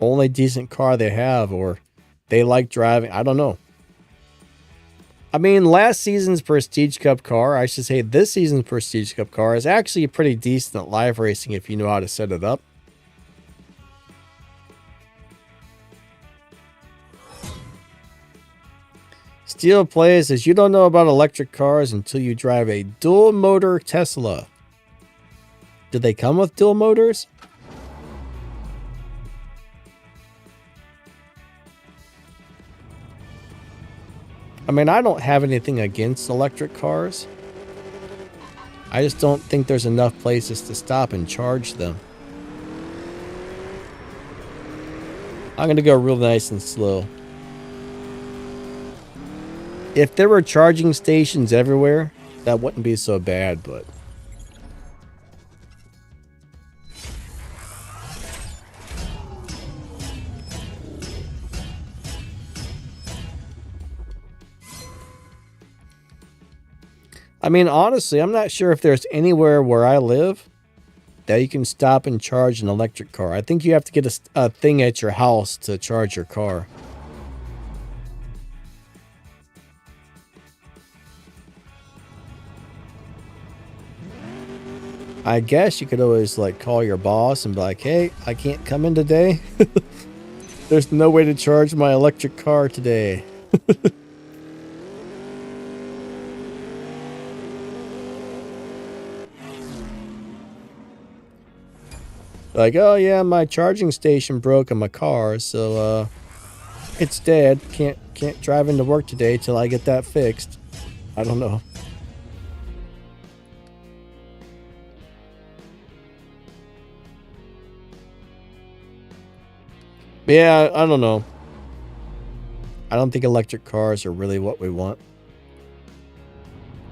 only decent car they have, or they like driving. I don't know. I mean, last season's Prestige Cup car, I should say this season's Prestige Cup car, is actually pretty decent at live racing if you know how to set it up. Steel Plays says, you don't know about electric cars until you drive a dual motor Tesla. Do they come with dual motors? I mean, I don't have anything against electric cars. I just don't think there's enough places to stop and charge them. I'm going to go real nice and slow. If there were charging stations everywhere, that wouldn't be so bad, but... I mean, honestly, I'm not sure if there's anywhere where I live that you can stop and charge an electric car. I think you have to get a thing at your house to charge your car. I guess you could always, like, call your boss and be like, hey, I can't come in today. There's no way to charge my electric car today. Like, oh yeah, my charging station broke in my car, so it's dead. Can't drive into work today till I get that fixed. I don't know. Yeah, I don't know. I don't think electric cars are really what we want.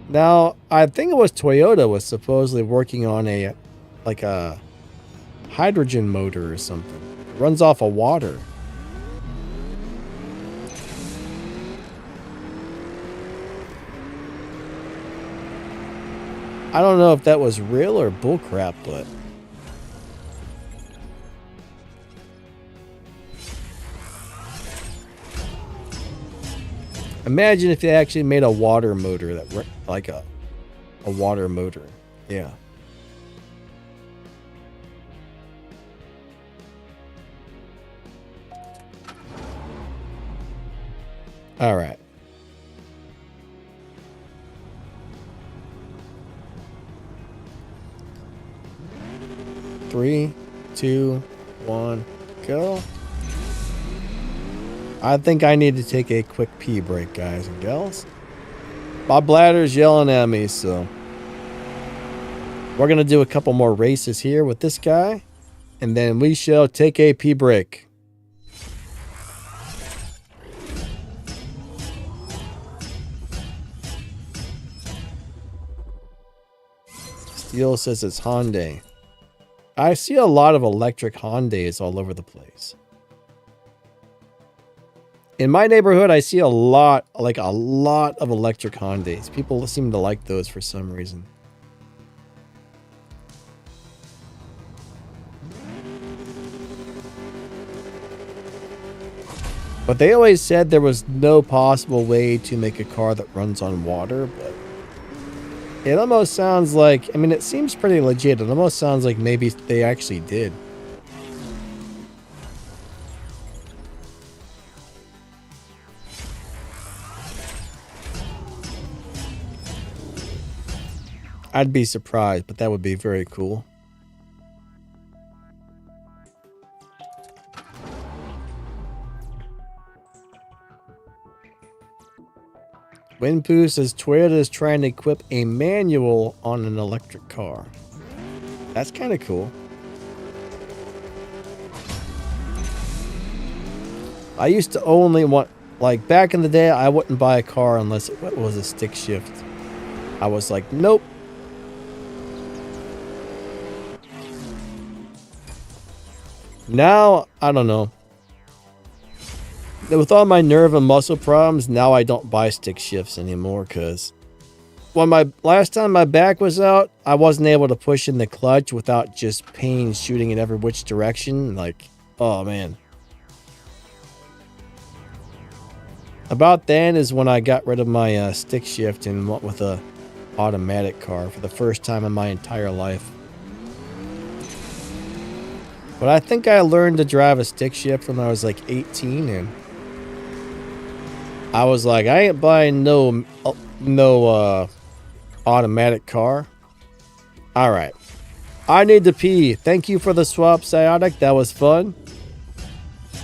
Now, I think it was Toyota was supposedly working on a hydrogen motor or something. It runs off of water. I don't know if that was real or bullcrap, but... Imagine if they actually made a water motor that, like a water motor. Yeah. All right. Three, two, one, go. I think I need to take a quick pee break, guys and gals. My bladder's yelling at me, so we're gonna do a couple more races here with this guy, and then we shall take a pee break. Steel says it's Hyundai. I see a lot of electric Hyundais all over the place. In my neighborhood, I see a lot of electric Hyundais. People seem to like those for some reason. But they always said there was no possible way to make a car that runs on water, but it almost sounds like, I mean, it seems pretty legit. It almost sounds like maybe they actually did. I'd be surprised, but that would be very cool. Winpoo says Toyota is trying to equip a manual on an electric car. That's kind of cool. I used to only want, like back in the day, I wouldn't buy a car unless it was a stick shift. I was like, nope. Now, I don't know. With all my nerve and muscle problems, now I don't buy stick shifts anymore because when last time my back was out, I wasn't able to push in the clutch without just pain shooting in every which direction. Like, oh man. About then is when I got rid of my stick shift and went with a automatic car for the first time in my entire life. But I think I learned to drive a stick shift when I was like 18, and I was like, I ain't buying no automatic car. All right. I need to pee. Thank you for the swap, Psiotic. That was fun.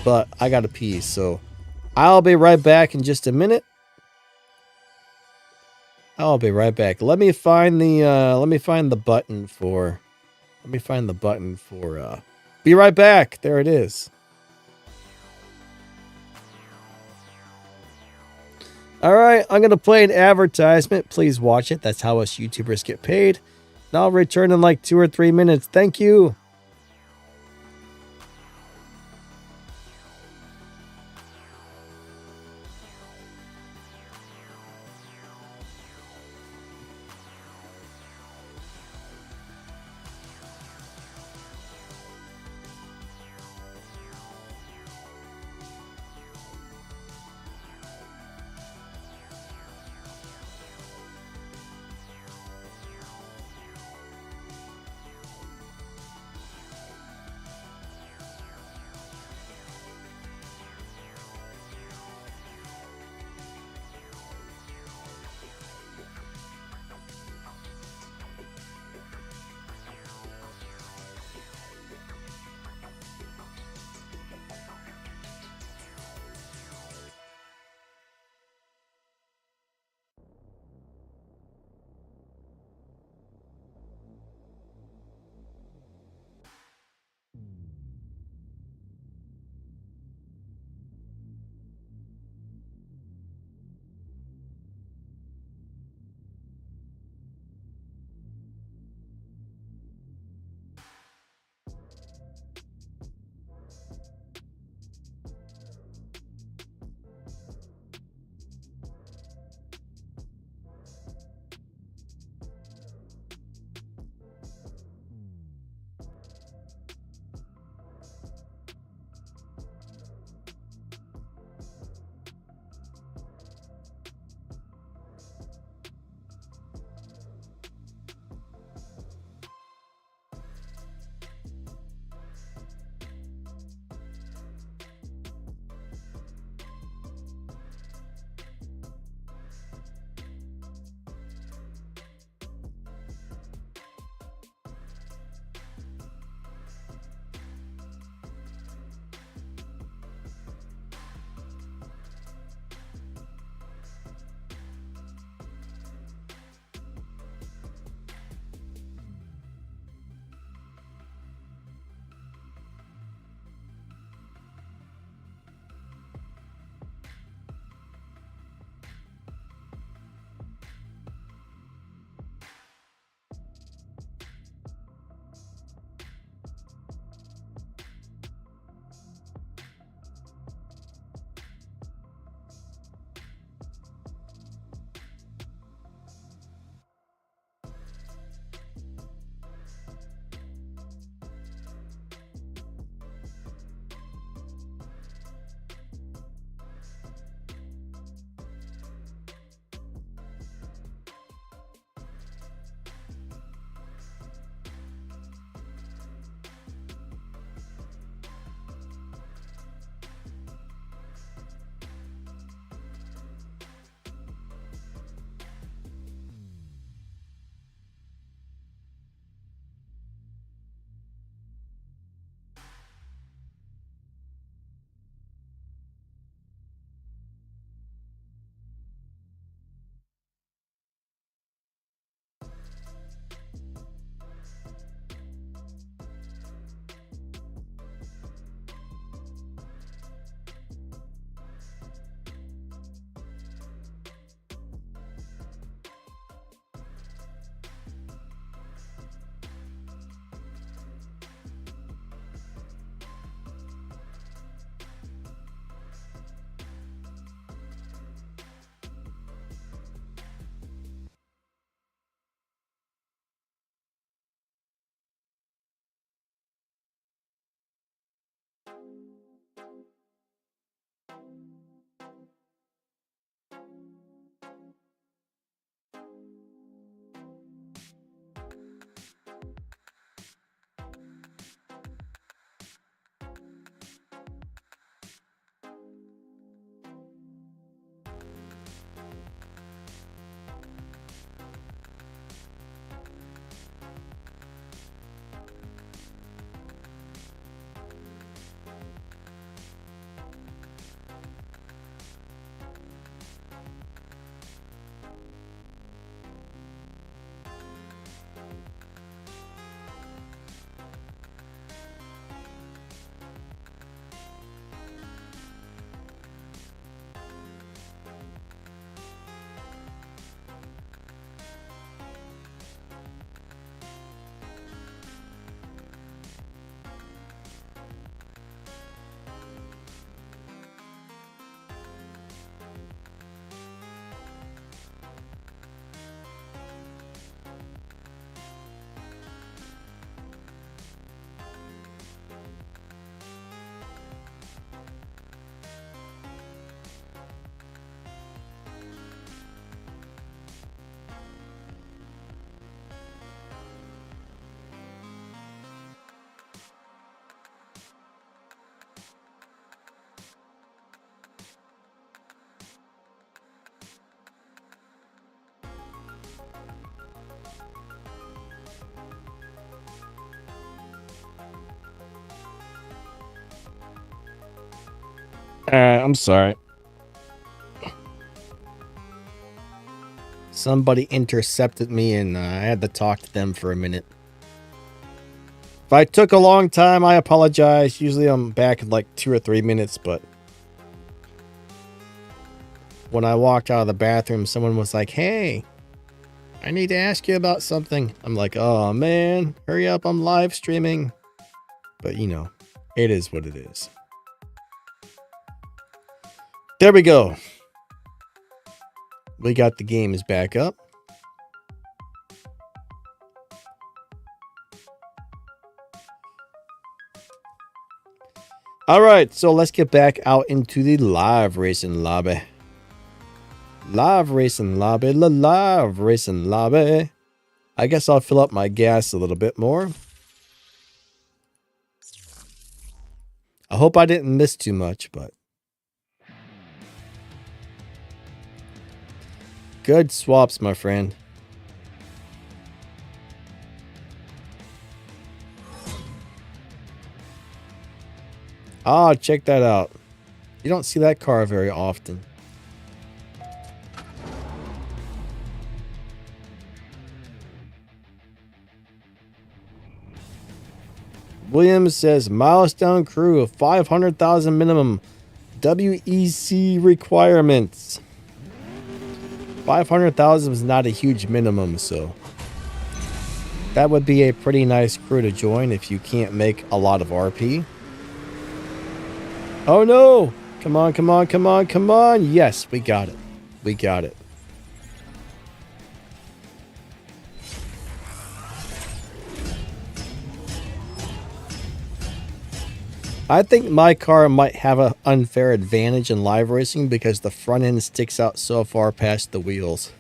But I got to pee, so I'll be right back in just a minute. I'll be right back. Let me find the button for be right back. There it is. All right, I'm going to play an advertisement. Please watch it. That's how us YouTubers get paid. And I'll return in like 2 or 3 minutes. Thank you. I'm sorry. Somebody intercepted me and I had to talk to them for a minute. If I took a long time, I apologize. Usually I'm back in like 2 or 3 minutes, but when I walked out of the bathroom, someone was like, "Hey, I need to ask you about something." I'm like, "Oh man, hurry up, I'm live streaming." But you know, it is what it is. There we go. We got the games back up. All right, so let's get back out into the live racing lobby. Live racing lobby, live racing lobby. I guess I'll fill up my gas a little bit more. I hope I didn't miss too much, but good swaps, my friend. Ah, check that out. You don't see that car very often. Williams says milestone crew of 500,000 minimum WEC requirements. 500,000 is not a huge minimum, so that would be a pretty nice crew to join if you can't make a lot of RP. Oh no! Come on, come on, come on, come on! Yes, we got it. We got it. I think my car might have an unfair advantage in live racing because the front end sticks out so far past the wheels.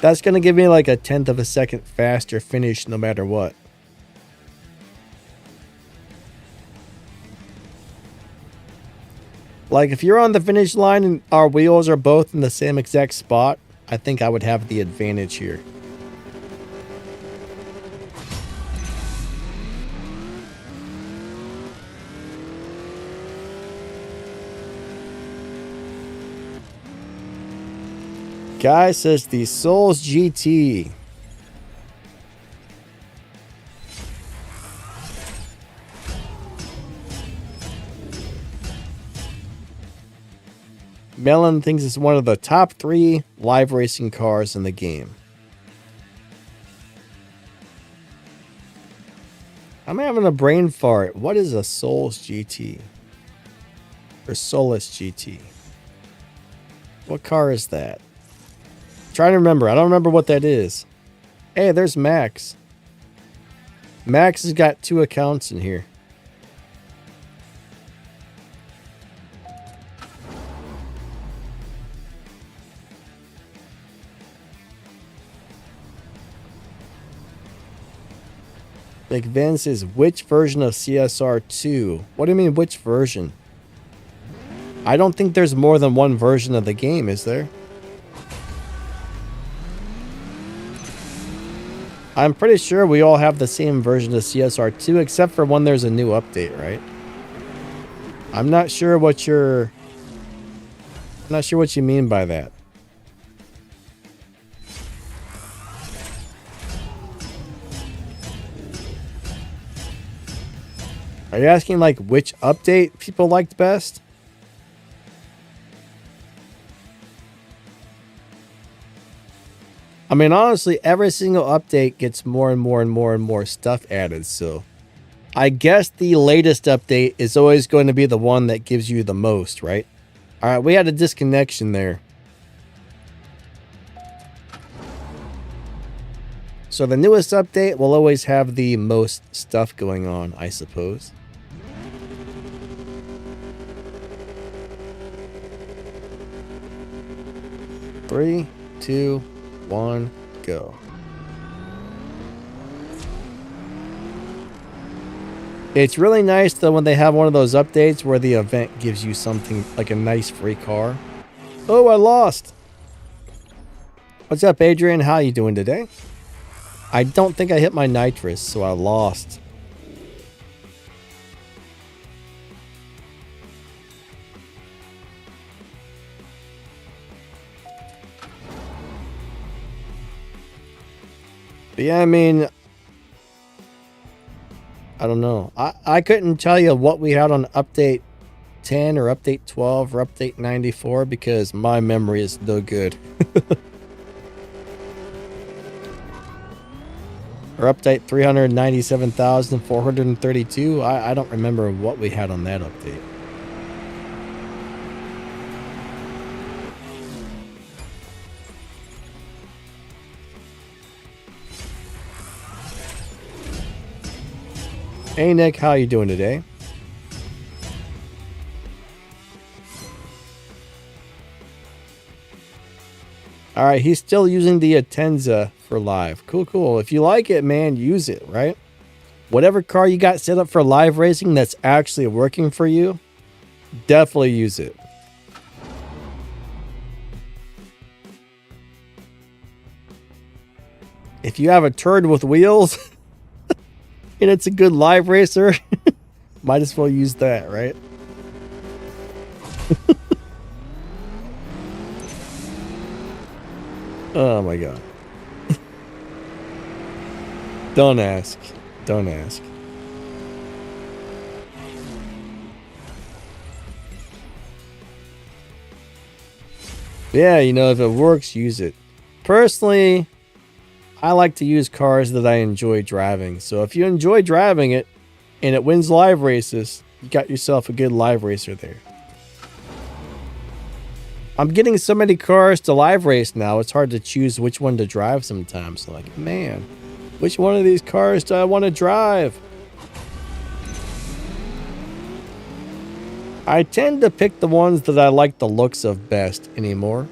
That's going to give me like a 1/10 of a second faster finish no matter what. Like if you're on the finish line and our wheels are both in the same exact spot, I think I would have the advantage here. Guy says the Souls GT. Melon thinks it's one of the top 3 live racing cars in the game. I'm having a brain fart. What is a Souls GT? Or Solus GT? What car is that? Trying to remember. I don't remember what that is. Hey, there's Max. Max has got 2 accounts in here. Like Vin says, which version of CSR2? What do you mean, which version? I don't think there's more than one version of the game, is there? I'm pretty sure we all have the same version of CSR2, except for when there's a new update, right? I'm not sure what you mean by that. Are you asking like which update people liked best? I mean, honestly, every single update gets more and more and more and more stuff added, so I guess the latest update is always going to be the one that gives you the most, right? All right, we had a disconnection there. So the newest update will always have the most stuff going on, I suppose. Three, 2, 1, go. It's really nice though when they have one of those updates where the event gives you something like a nice free car. Oh, I lost. What's up, Adrian? How you doing today? I don't think I hit my nitrous, so I lost. Yeah, I mean, I don't know. I couldn't tell you what we had on update 10 or update 12 or update 94 because my memory is no good. Or update 397,432. I don't remember what we had on that update. Hey Nick, how you doing today? All right, he's still using the Atenza for live. Cool, cool. If you like it, man, use it, right? Whatever car you got set up for live racing that's actually working for you, definitely use it. If you have a turd with wheels and it's a good live racer, might as well use that, right? Oh my god. Don't ask. Don't ask. Yeah, you know, if it works, use it. Personally, I like to use cars that I enjoy driving. So if you enjoy driving it and it wins live races, you got yourself a good live racer there. I'm getting so many cars to live race now, it's hard to choose which one to drive sometimes. Like, man, which one of these cars do I want to drive? I tend to pick the ones that I like the looks of best anymore.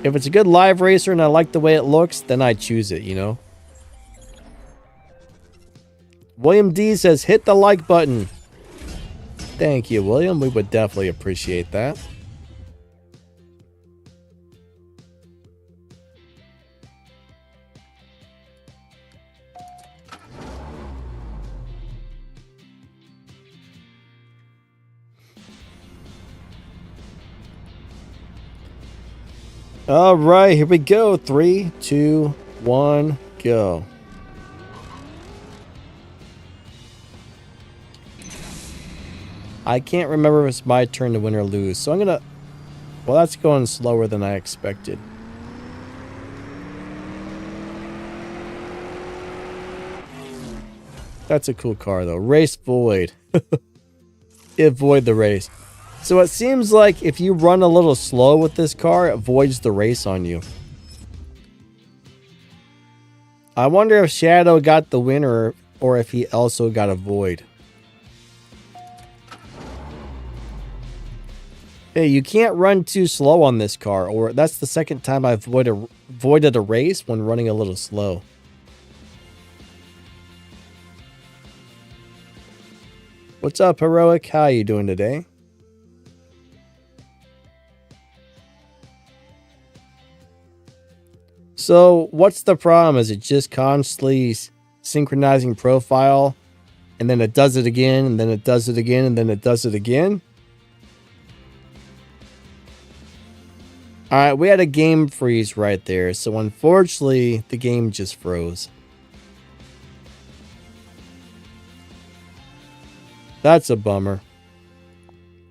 If it's a good live racer and I like the way it looks, then I choose it, you know? William D says, hit the like button. Thank you, William. We would definitely appreciate that. All right, here we go. 3, 2, 1, go. I can't remember if it's my turn to win or lose, so I'm gonna... Well, that's going slower than I expected. That's a cool car, though. Race void. It void the race. So it seems like if you run a little slow with this car, it voids the race on you. I wonder if Shadow got the winner or if he also got a void. Hey, you can't run too slow on this car, or that's the second time I've voided a race when running a little slow. What's up, Heroic? How you doing today? So, what's the problem? Is it just constantly synchronizing profile, and then it does it again, and then it does it again, and then it does it again? Alright, we had a game freeze right there, so unfortunately, the game just froze. That's a bummer.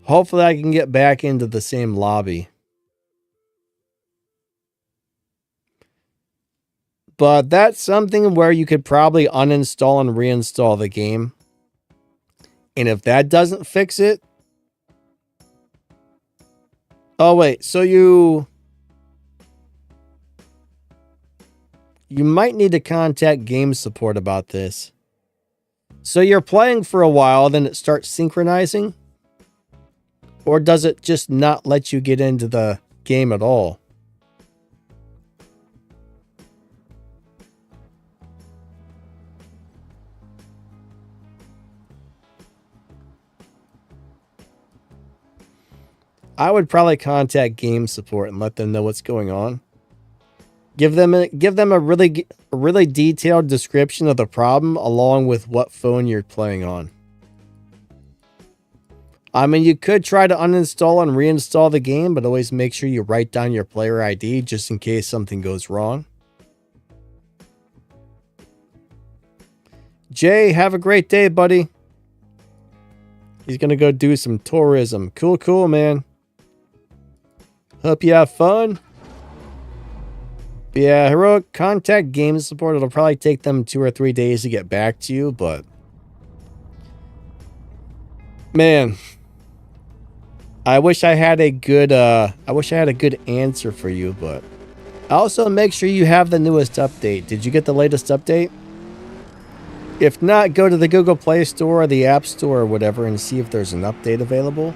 Hopefully I can get back into the same lobby. But that's something where you could probably uninstall and reinstall the game. And if that doesn't fix it... Oh, wait. So you might need to contact game support about this. So you're playing for a while, then it starts synchronizing? Or does it just not let you get into the game at all? I would probably contact game support and let them know what's going on. Give them a really detailed description of the problem along with what phone you're playing on. I mean, you could try to uninstall and reinstall the game, but always make sure you write down your player ID just in case something goes wrong. Jay, have a great day, buddy. He's going to go do some tourism. Cool, cool, man. Hope you have fun. But yeah, Heroic, contact game support. It'll probably take them 2 or 3 days to get back to you, but man, I wish I had a good answer for you, but also make sure you have the newest update. Did you get the latest update? If not, go to the Google Play Store or the App Store or whatever and see if there's an update available.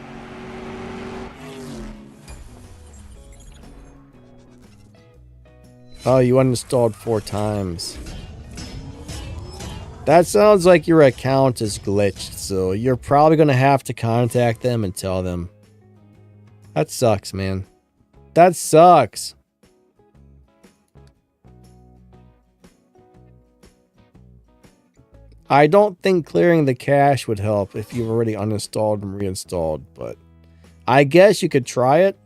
Oh, you uninstalled 4 times. That sounds like your account is glitched, so you're probably going to have to contact them and tell them. That sucks, man. That sucks. I don't think clearing the cache would help if you've already uninstalled and reinstalled, but I guess you could try it.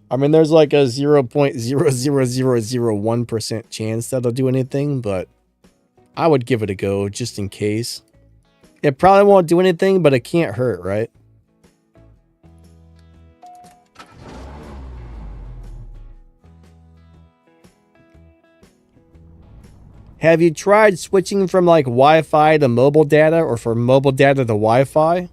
I mean, there's like a 0.00001% chance that'll do anything, but I would give it a go just in case. It probably won't do anything, but it can't hurt, right? Have you tried switching from like Wi-Fi to mobile data or from mobile data to Wi-Fi?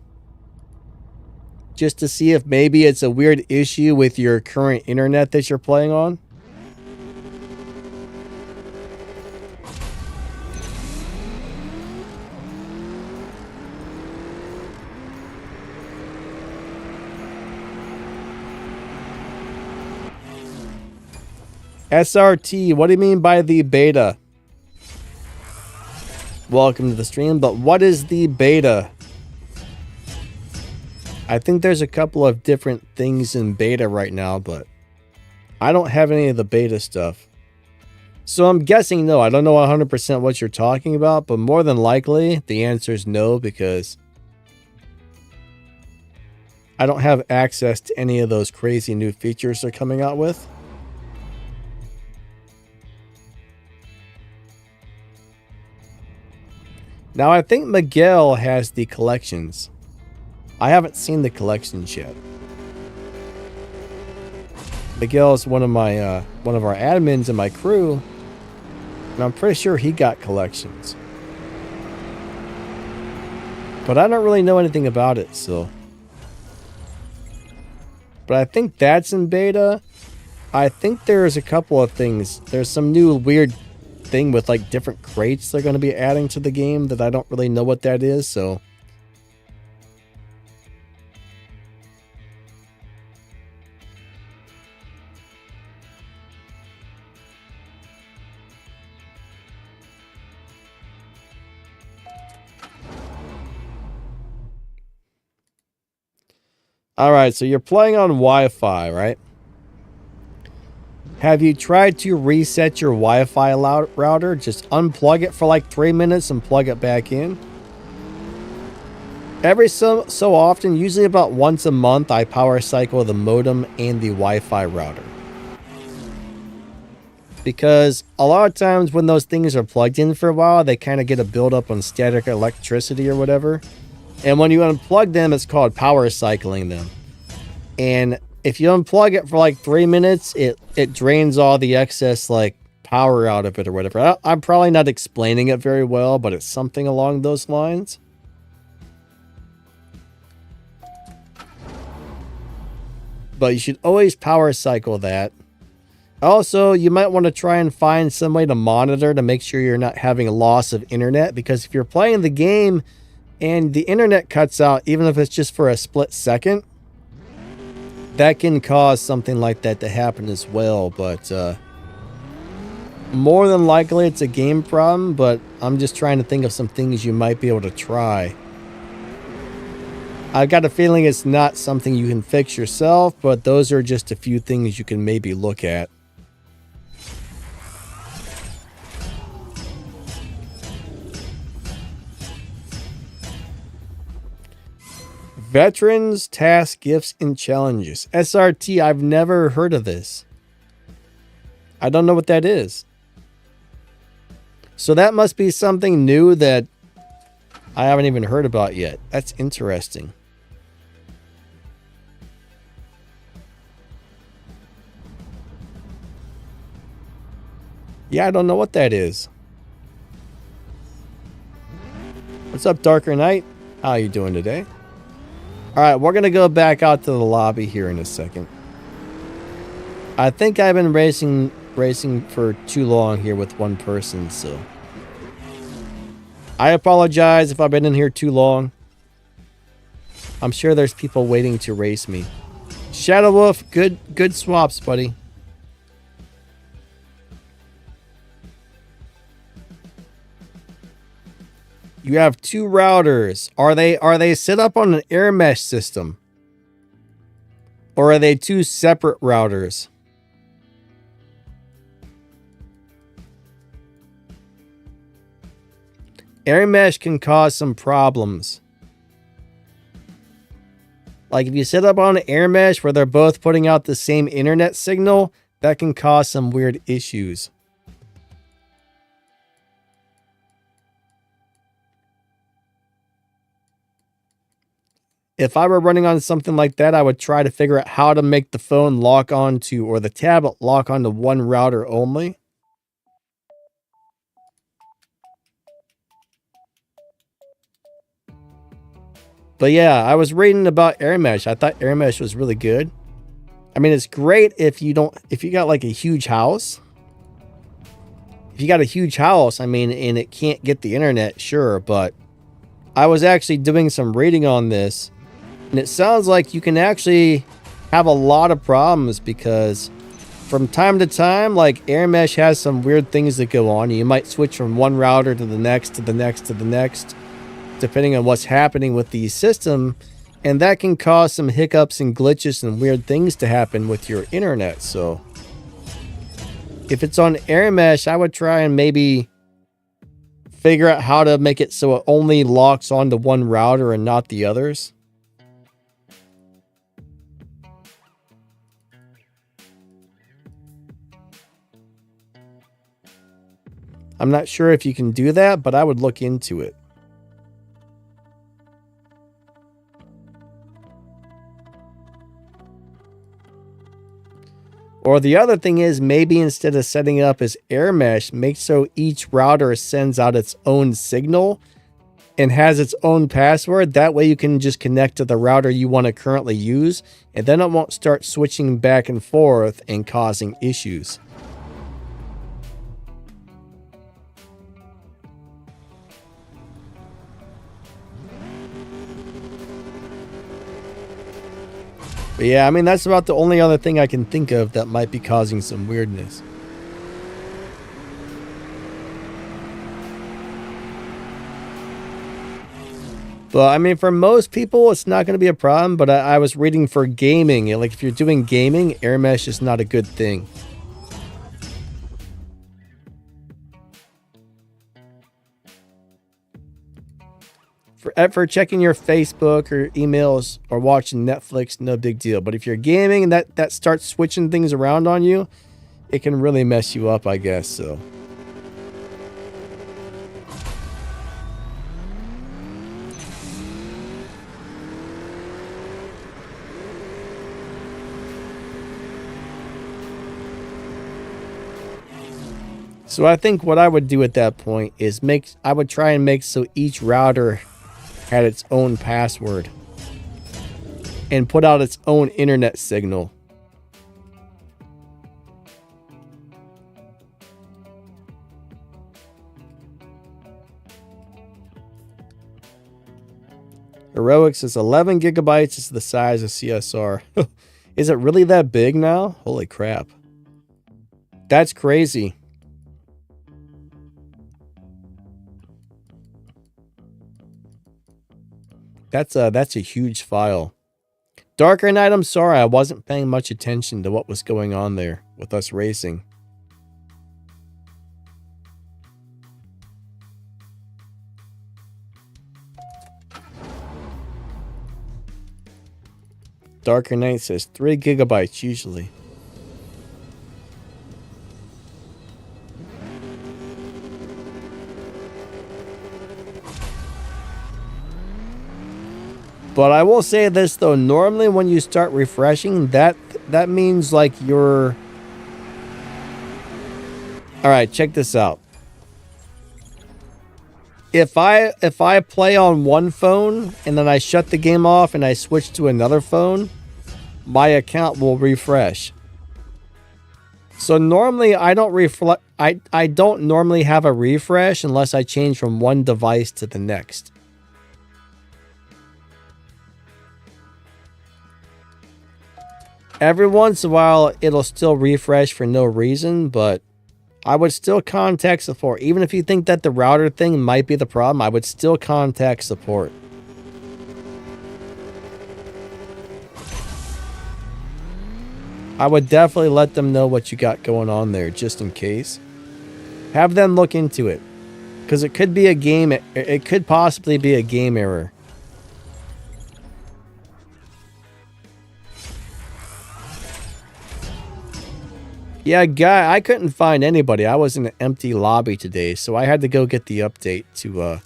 Just to see if maybe it's a weird issue with your current internet that you're playing on? SRT, what do you mean by the beta? Welcome to the stream, but what is the beta? I think there's a couple of different things in beta right now, but I don't have any of the beta stuff. So I'm guessing no. I don't know 100% what you're talking about, but more than likely the answer is no, because I don't have access to any of those crazy new features they're coming out with. Now, I think Miguel has the collections. I haven't seen the collections yet. Miguel is one of our admins in my crew, and I'm pretty sure he got collections. But I don't really know anything about it, so. But I think that's in beta. I think there's a couple of things. There's some new weird thing with like different crates they're going to be adding to the game that I don't really know what that is, so all right, so you're playing on Wi-Fi, right? Have you tried to reset your Wi-Fi router? Just unplug it for like 3 minutes and plug it back in. Every so often, usually about once a month, I power cycle the modem and the Wi-Fi router. Because a lot of times when those things are plugged in for a while, they kind of get a buildup on static electricity or whatever. And when you unplug them, it's called power cycling them. And if you unplug it for like 3 minutes, it drains all the excess like power out of it or whatever. I'm probably not explaining it very well, but it's something along those lines. But you should always power cycle that. Also, you might want to try and find some way to monitor to make sure you're not having a loss of internet, because if you're playing the game and the internet cuts out, even if it's just for a split second, that can cause something like that to happen as well. But more than likely it's a game problem, but I'm just trying to think of some things you might be able to try. I've got a feeling it's not something you can fix yourself, but those are just a few things you can maybe look at. Veterans, tasks, gifts, and challenges. SRT, I've never heard of this. I don't know what that is. So that must be something new that I haven't even heard about yet. That's interesting. Yeah, I don't know what that is. What's up, Darker Knight? How you doing today? All right, we're going to go back out to the lobby here in a second. I think I've been racing for too long here with one person, so I apologize if I've been in here too long. I'm sure there's people waiting to race me. Shadow Wolf, good swaps, buddy. You have 2 routers. Are they set up on an air mesh system? Or are they 2 separate routers? Air mesh can cause some problems. Like if you set up on an air mesh where they're both putting out the same internet signal, that can cause some weird issues. If I were running on something like that, I would try to figure out how to make the phone lock onto, or the tablet lock onto one router only. But yeah, I was reading about air mesh. I thought air mesh was really good. I mean, it's great if you got like a huge house. If you got a huge house, I mean, and it can't get the internet, sure. But I was actually doing some reading on this, and it sounds like you can actually have a lot of problems because from time to time, like air mesh has some weird things that go on. You might switch from one router to the next, to the next, to the next, depending on what's happening with the system. And that can cause some hiccups and glitches and weird things to happen with your internet. So if it's on air mesh, I would try and maybe figure out how to make it so it only locks onto one router and not the others. I'm not sure if you can do that, but I would look into it. Or the other thing is, maybe instead of setting it up as air mesh, make so each router sends out its own signal and has its own password. That way you can just connect to the router you want to currently use, and then it won't start switching back and forth and causing issues. But yeah, I mean, that's about the only other thing I can think of that might be causing some weirdness. But I mean, for most people, it's not going to be a problem. But I was reading for gaming. Like, if you're doing gaming, air mesh is not a good thing. For checking your Facebook or emails or watching Netflix, no big deal. But if you're gaming and that starts switching things around on you, it can really mess you up, I guess. So I think what I would do at that point is I would try and make so each router had its own password and put out its own internet signal. Heroics is 11 gigabytes. Is the size of CSR. Is it really that big now? Holy crap. That's crazy. That's a huge file. Darker Knight, I'm sorry, I wasn't paying much attention to what was going on there with us racing. Darker Knight says 3 gigabytes usually. But I will say this though, normally when you start refreshing, that means like you're... Alright, check this out. If I play on one phone and then I shut the game off and I switch to another phone, my account will refresh. So normally I don't I don't normally have a refresh unless I change from one device to the next. Every once in a while it'll still refresh for no reason, but I would still contact support. Even if you think that the router thing might be the problem, I would still contact support. I would definitely let them know what you got going on there, just in case. Have them look into it. Because it could be a game, it could possibly be a game error. Yeah, guy, I couldn't find anybody. I was in an empty lobby today, so I had to go get the update to,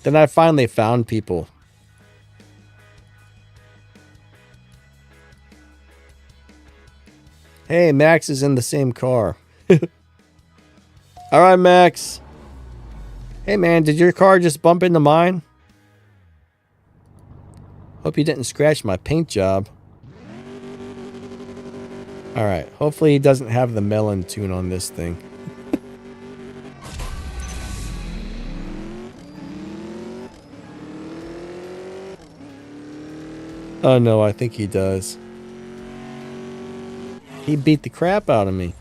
then I finally found people. Hey, Max is in the same car. Alright, Max. Hey, man, did your car just bump into mine? Hope you didn't scratch my paint job. Alright, hopefully he doesn't have the melon tune on this thing. Oh no, I think he does. He beat the crap out of me.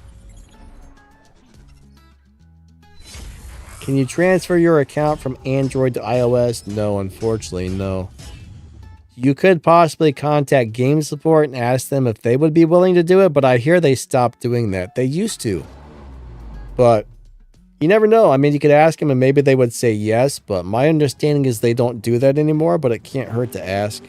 Can you transfer your account from Android to iOS? No, unfortunately, no. You could possibly contact game support and ask them if they would be willing to do it, but I hear they stopped doing that. They used to. But you never know. I mean, you could ask them and maybe they would say yes, but my understanding is they don't do that anymore, but it can't hurt to ask.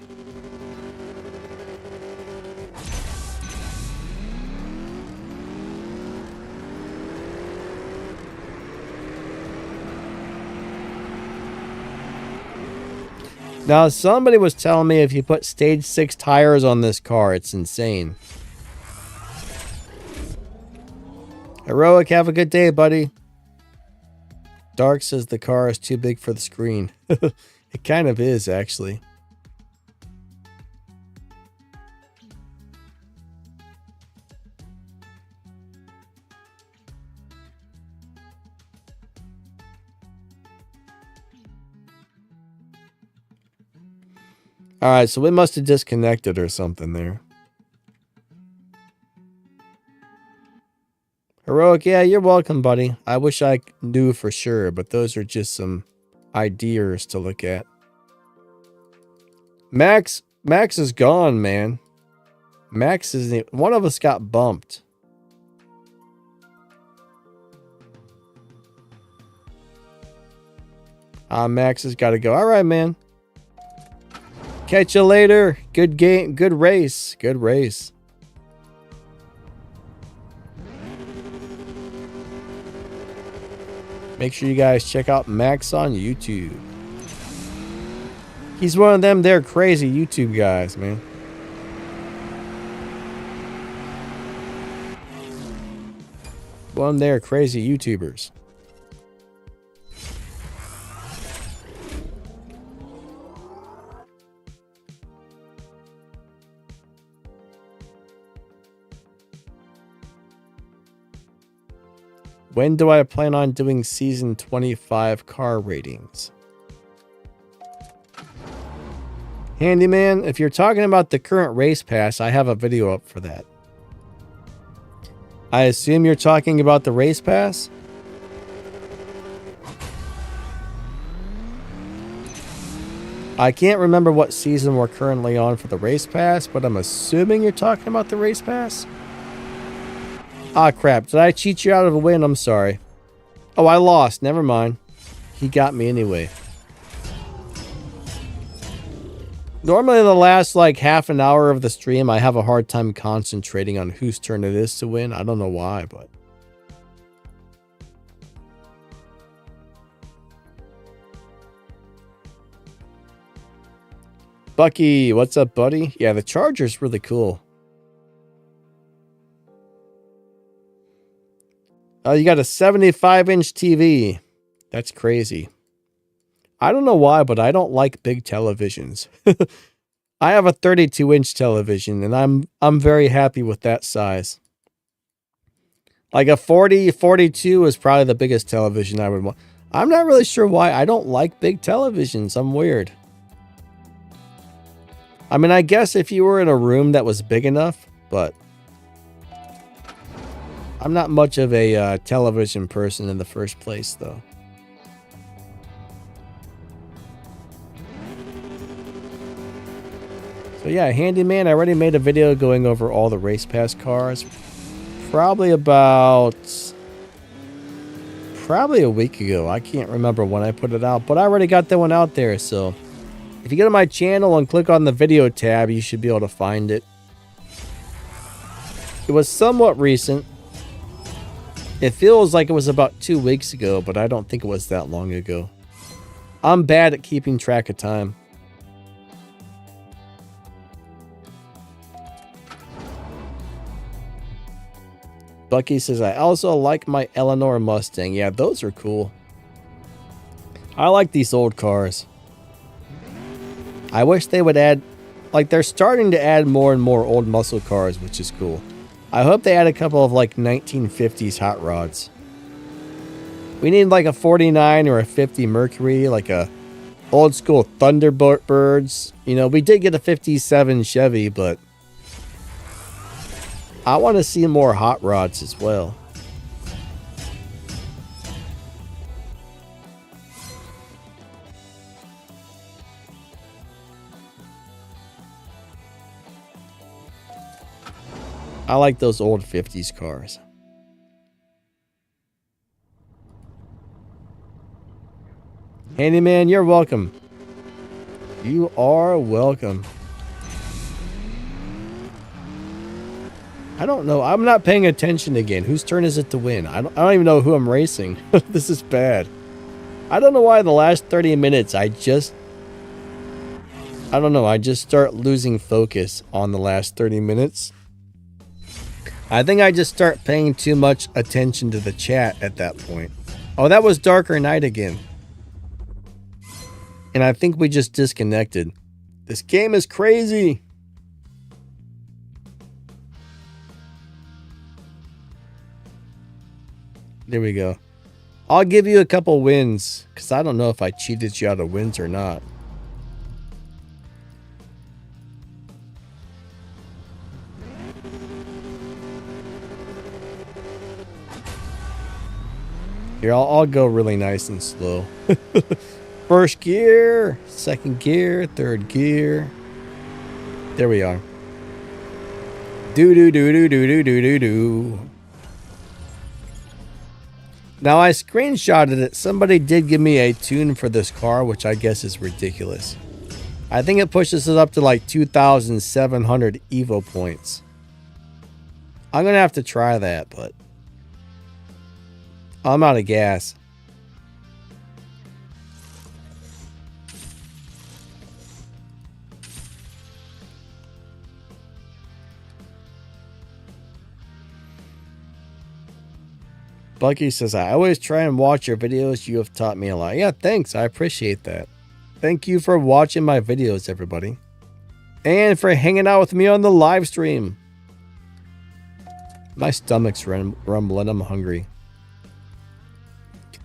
Now, somebody was telling me if you put stage 6 tires on this car, it's insane. Heroic, have a good day, buddy. Dark says the car is too big for the screen. It kind of is, actually. Alright, so we must have disconnected or something there. Heroic, yeah, you're welcome, buddy. I wish I knew for sure, but those are just some ideas to look at. Max is gone, man. Max isn't... One of us got bumped. Max has got to go. Alright, man. Catch you later. Good game. Good race. Good race. Make sure you guys check out Max on YouTube. He's one of them there crazy YouTube guys, man. One of them there crazy YouTubers. When do I plan on doing season 25 car ratings? Handyman, if you're talking about the current race pass, I have a video up for that. I assume you're talking about the race pass? I can't remember what season we're currently on for the race pass, but I'm assuming you're talking about the race pass? Ah, crap. Did I cheat you out of a win? I'm sorry. Oh, I lost. Never mind. He got me anyway. Normally, the last, like, half an hour of the stream, I have a hard time concentrating on whose turn it is to win. I don't know why, but... Bucky, what's up, buddy? Yeah, the Charger's really cool. Oh, you got a 75-inch TV. That's crazy. I don't know why, but I don't like big televisions. I have a 32-inch television, and I'm very happy with that size. Like a 42 is probably the biggest television I would want. I'm not really sure why. I don't like big televisions. I'm weird. I mean, I guess if you were in a room that was big enough, but I'm not much of a television person in the first place, though. So yeah, Handyman, I already made a video going over all the race pass cars. Probably a week ago. I can't remember when I put it out, but I already got that one out there. So if you go to my channel and click on the video tab, you should be able to find it. It was somewhat recent. It feels like it was about 2 weeks ago, but I don't think it was that long ago. I'm bad at keeping track of time. Bucky says, I also like my Eleanor Mustang. Yeah, those are cool. I like these old cars. I wish they would add, like, they're starting to add more and more old muscle cars, which is cool. I hope they add a couple of, like, 1950s hot rods. We need, like, a 49 or a 50 Mercury, like a old school Thunderbirds. You know, we did get a 57 Chevy, but I want to see more hot rods as well. I like those old 50s cars. Handyman, you're welcome. You are welcome. I don't know. I'm not paying attention again. Whose turn is it to win? I don't even know who I'm racing. This is bad. I don't know why the last 30 minutes I just start losing focus on the last 30 minutes. I think I just start paying too much attention to the chat at that point. Oh, that was Darker Night again. And I think we just disconnected. This game is crazy. There we go. I'll give you a couple wins, because I don't know if I cheated you out of wins or not. Here, I'll go really nice and slow. First gear, second gear, third gear. There we are. Do. Now, I screenshotted it. Somebody did give me a tune for this car, which I guess is ridiculous. I think it pushes it up to like 2,700 Evo points. I'm going to have to try that, but I'm out of gas. Bucky says, I always try and watch your videos. You have taught me a lot. Yeah, thanks. I appreciate that. Thank you for watching my videos, everybody. And for hanging out with me on the live stream. My stomach's rumbling. I'm hungry.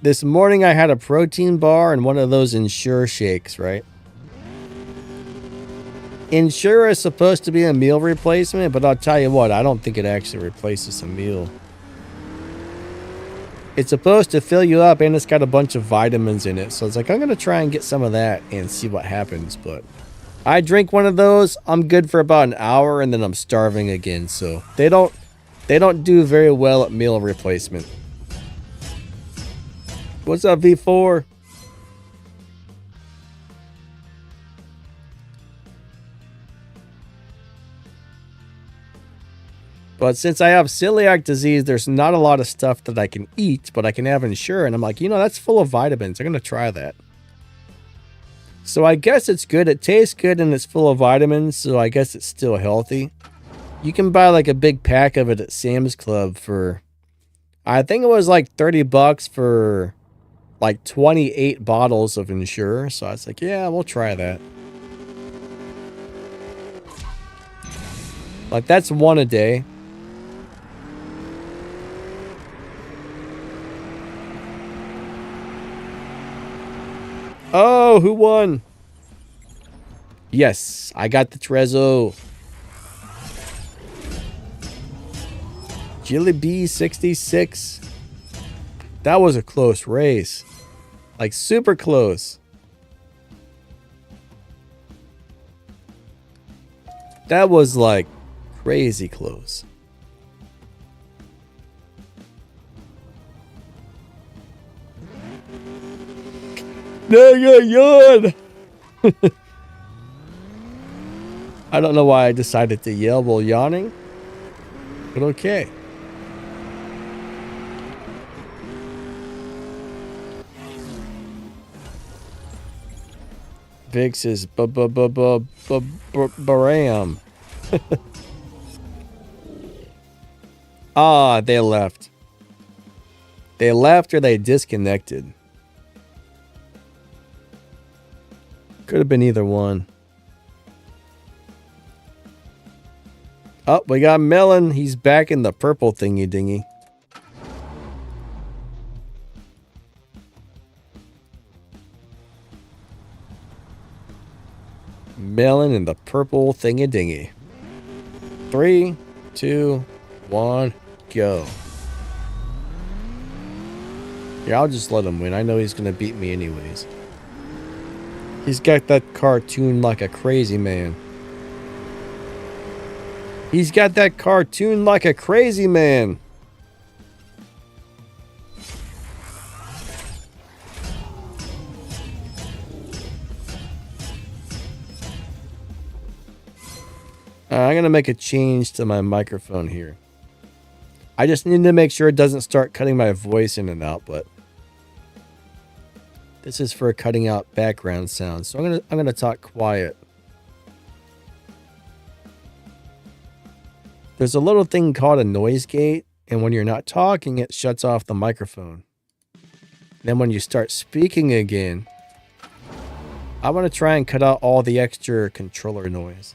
This morning I had a protein bar and one of those Ensure shakes, right? Ensure is supposed to be a meal replacement, but I'll tell you what, I don't think it actually replaces a meal. It's supposed to fill you up, and it's got a bunch of vitamins in it. So it's like, I'm going to try and get some of that and see what happens. But I drink one of those, I'm good for about an hour, and then I'm starving again. So they don't do very well at meal replacement. What's up, V4? But since I have celiac disease, there's not a lot of stuff that I can eat, but I can have Ensure. And I'm like, you know, that's full of vitamins. I'm going to try that. So I guess it's good. It tastes good and it's full of vitamins, so I guess it's still healthy. You can buy like a big pack of it at Sam's Club for, I think it was like 30 bucks for like 28 bottles of Ensure. So I was like, yeah, we'll try that. Like that's one a day. Oh, who won? Yes, I got the Trezzo. Jilly B 66. That was a close race. Like super close. That was like crazy close. Yawn. I don't know why I decided to yell while yawning, but okay. Vix is baram. Ah, they left. They left or they disconnected. Could have been either one. Oh, we got Melon. He's back in the purple thingy dingy. Melon in the purple thingy dingy. 3, 2, 1, go. Yeah, I'll just let him win. I know he's gonna beat me anyways. He's got that car tuned like a crazy man. He's got that car tuned like a crazy man. I'm going to make a change to my microphone here. I just need to make sure it doesn't start cutting my voice in and out, but this is for cutting out background sounds. So I'm going to talk quiet. There's a little thing called a noise gate, and when you're not talking, it shuts off the microphone. Then when you start speaking again, I want to try and cut out all the extra controller noise.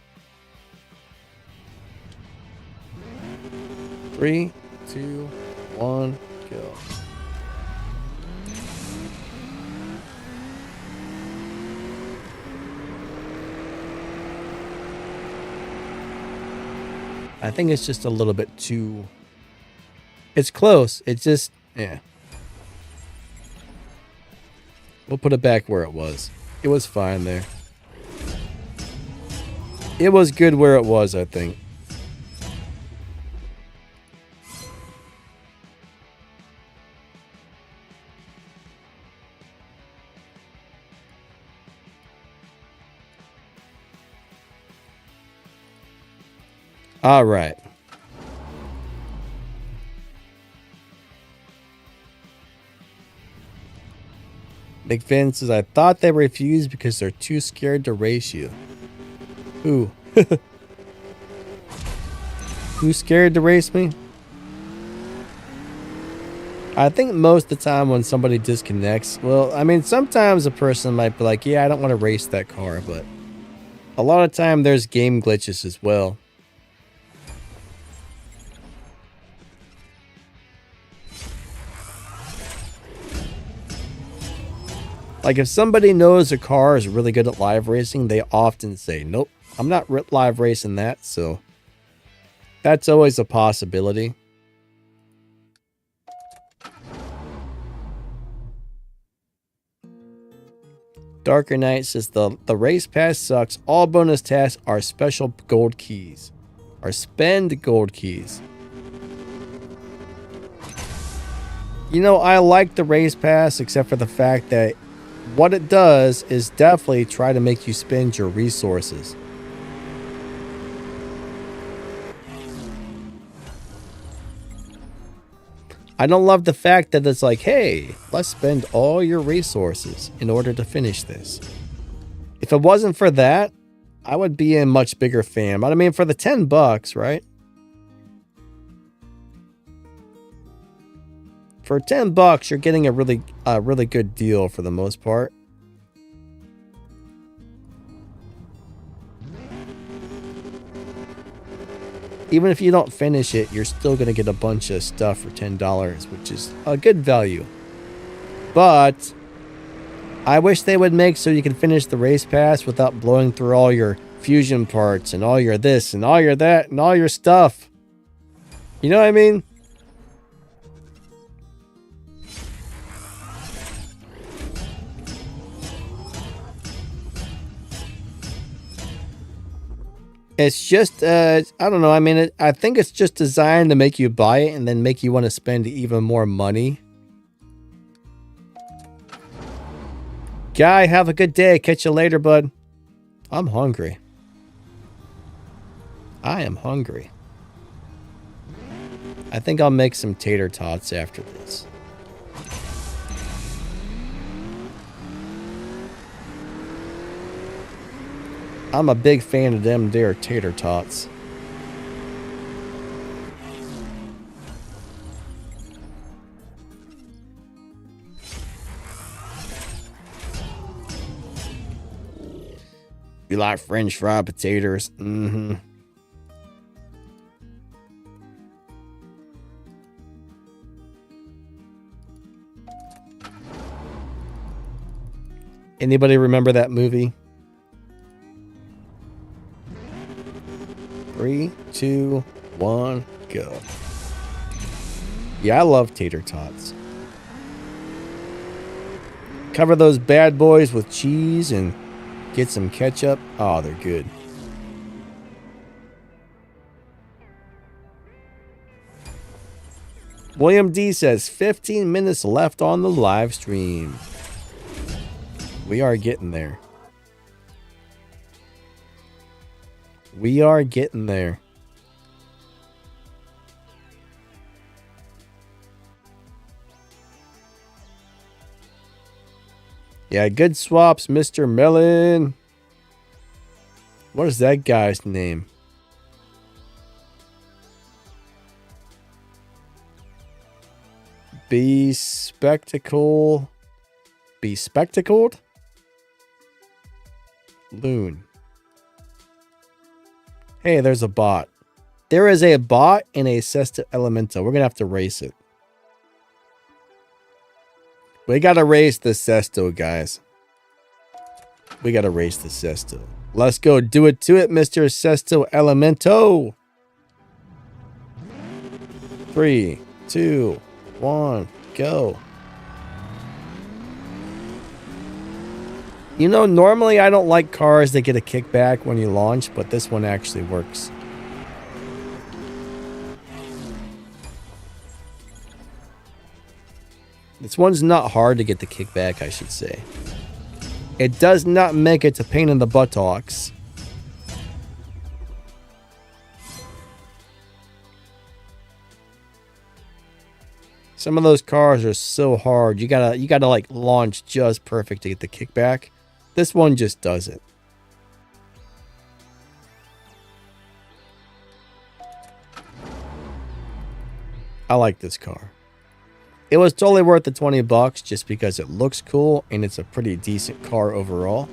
3, 2, 1, go. I think it's just a little bit too... It's close. It's just... yeah. We'll put it back where it was. It was fine there. It was good where it was, I think. All right. McVin says, I thought they refused because they're too scared to race you. Who? Who's scared to race me? I think most of the time when somebody disconnects, well, I mean, sometimes a person might be like, yeah, I don't want to race that car, but a lot of time there's game glitches as well. Like if somebody knows a car is really good at live racing, they often say, nope, I'm not live racing that. So that's always a possibility. Darker Knight says the race pass sucks. All bonus tasks are special gold keys. Or spend gold keys. You know, I like the race pass except for the fact that what it does is definitely try to make you spend your resources. I don't love the fact that it's like, hey, let's spend all your resources in order to finish this. If it wasn't for that, I would be a much bigger fan. But I mean, for the $10, right? For $10, you're getting a really good deal for the most part. Even if you don't finish it, you're still going to get a bunch of stuff for $10, which is a good value. But I wish they would make so you can finish the race pass without blowing through all your fusion parts and all your this and all your that and all your stuff. You know what I mean? It's just, I don't know. I mean, I think it's just designed to make you buy it and then make you want to spend even more money. Guy, have a good day. Catch you later, bud. I'm hungry. I am hungry. I think I'll make some tater tots after this. I'm a big fan of them there tater tots. You like French fried potatoes? Mm-hmm. Anybody remember that movie? 3, 2, 1, go. Yeah, I love tater tots. Cover those bad boys with cheese and get some ketchup. Oh, they're good. William D says 15 minutes left on the live stream. We are getting there. We are getting there. Yeah, good swaps, Mr. Melon. What is that guy's name? Be spectacled? Loon. Hey, there's a bot. There is a bot in a Cesta Elemento. We're going to have to race it. We got to race the Sesto, guys. We got to race the Sesto. Let's go. Do it to it, Mr. Sesto Elemento. 3, 2, 1, go. You know, normally I don't like cars that get a kickback when you launch, but this one actually works. This one's not hard to get the kickback, I should say. It does not make it a pain in the buttocks. Some of those cars are so hard. You gotta like launch just perfect to get the kickback. This one just does it. I like this car. It was totally worth the 20 bucks just because it looks cool and it's a pretty decent car overall.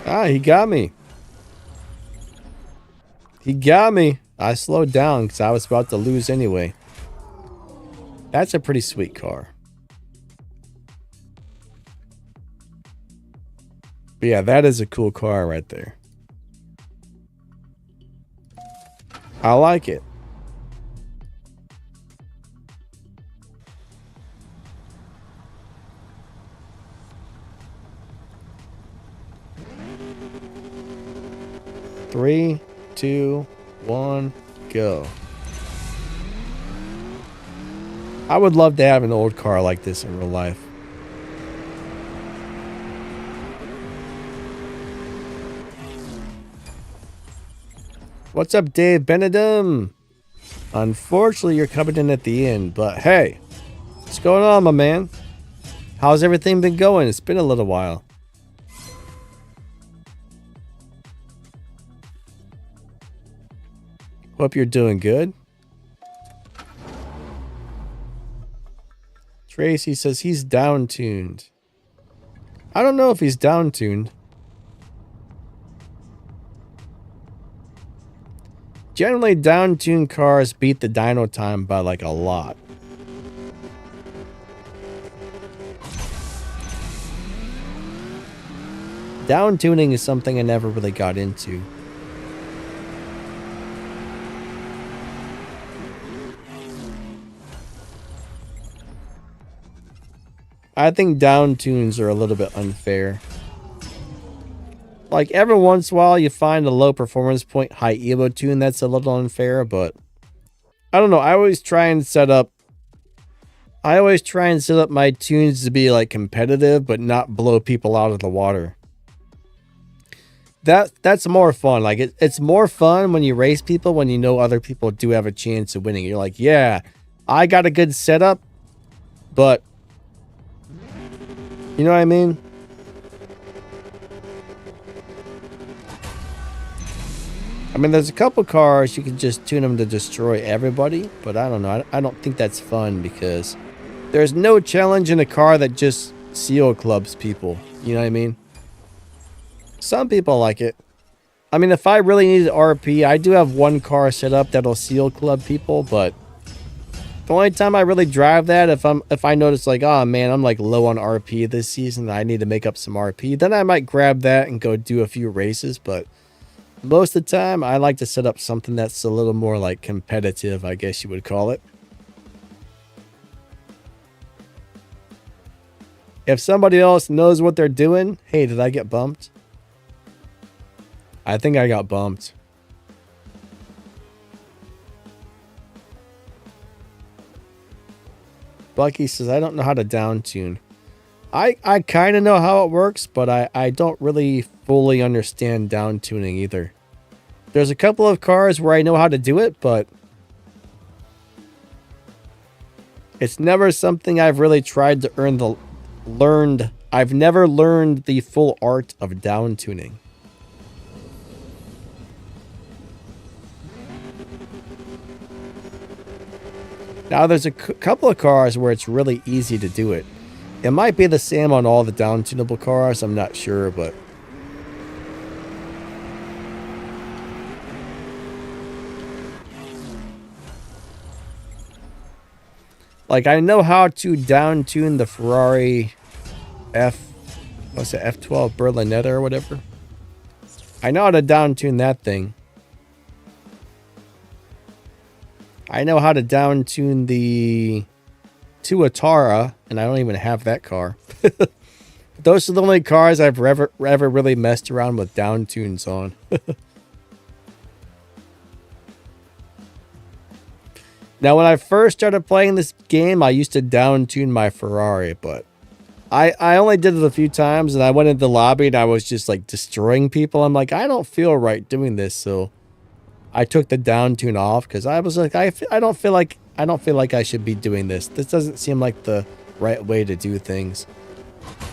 Ah, he got me. He got me. I slowed down because I was about to lose anyway. That's a pretty sweet car. But yeah, that is a cool car right there. I like it. Three, 2, 1, go. I would love to have an old car like this in real life. What's up, Dave Benedum? Unfortunately, you're coming in at the end, but hey, what's going on, my man? How's everything been going? It's been a little while. Hope you're doing good. Tracy says he's down-tuned. I don't know if he's down-tuned. Generally, down-tuned cars beat the dyno time by like a lot. Down-tuning is something I never really got into. I think down tunes are a little bit unfair. Like every once in a while you find a low performance point high evo tune that's a little unfair, but I don't know. I always try and set up my tunes to be like competitive but not blow people out of the water. That's more fun. Like it's more fun when you race people when you know other people do have a chance of winning. You're like, yeah, I got a good setup, but you know what I mean? I mean, there's a couple cars you can just tune them to destroy everybody, but I don't know. I don't think that's fun because there's no challenge in a car that just seal clubs people. You know what I mean? Some people like it. I mean, if I really needed RP, I do have one car set up that'll seal club people, but the only time I really drive that if I notice like, oh man, I'm like low on RP this season, I need to make up some RP, then I might grab that and go do a few races. But most of the time, I like to set up something that's a little more like competitive, I guess you would call it. If somebody else knows what they're doing, hey, did I get bumped? I think I got bumped. Bucky says, I don't know how to down tune. I kind of know how it works, but I don't really fully understand down tuning either. There's a couple of cars where I know how to do it, but it's never something I've really tried to learned. I've never learned the full art of down tuning. Now, there's a couple of cars where it's really easy to do it. It might be the same on all the down-tunable cars. I'm not sure, but like I know how to down-tune the Ferrari F12 Berlinetta or whatever. I know how to down-tune that thing. I know how to down-tune the Tuatara, and I don't even have that car. Those are the only cars I've ever really messed around with down tunes on. Now, when I first started playing this game, I used to down tune my Ferrari, but I only did it a few times, and I went into the lobby and I was just like destroying people. I'm like, I don't feel right doing this, so I took the down tune off because I was like, I don't feel like I should be doing this. This doesn't seem like the right way to do things.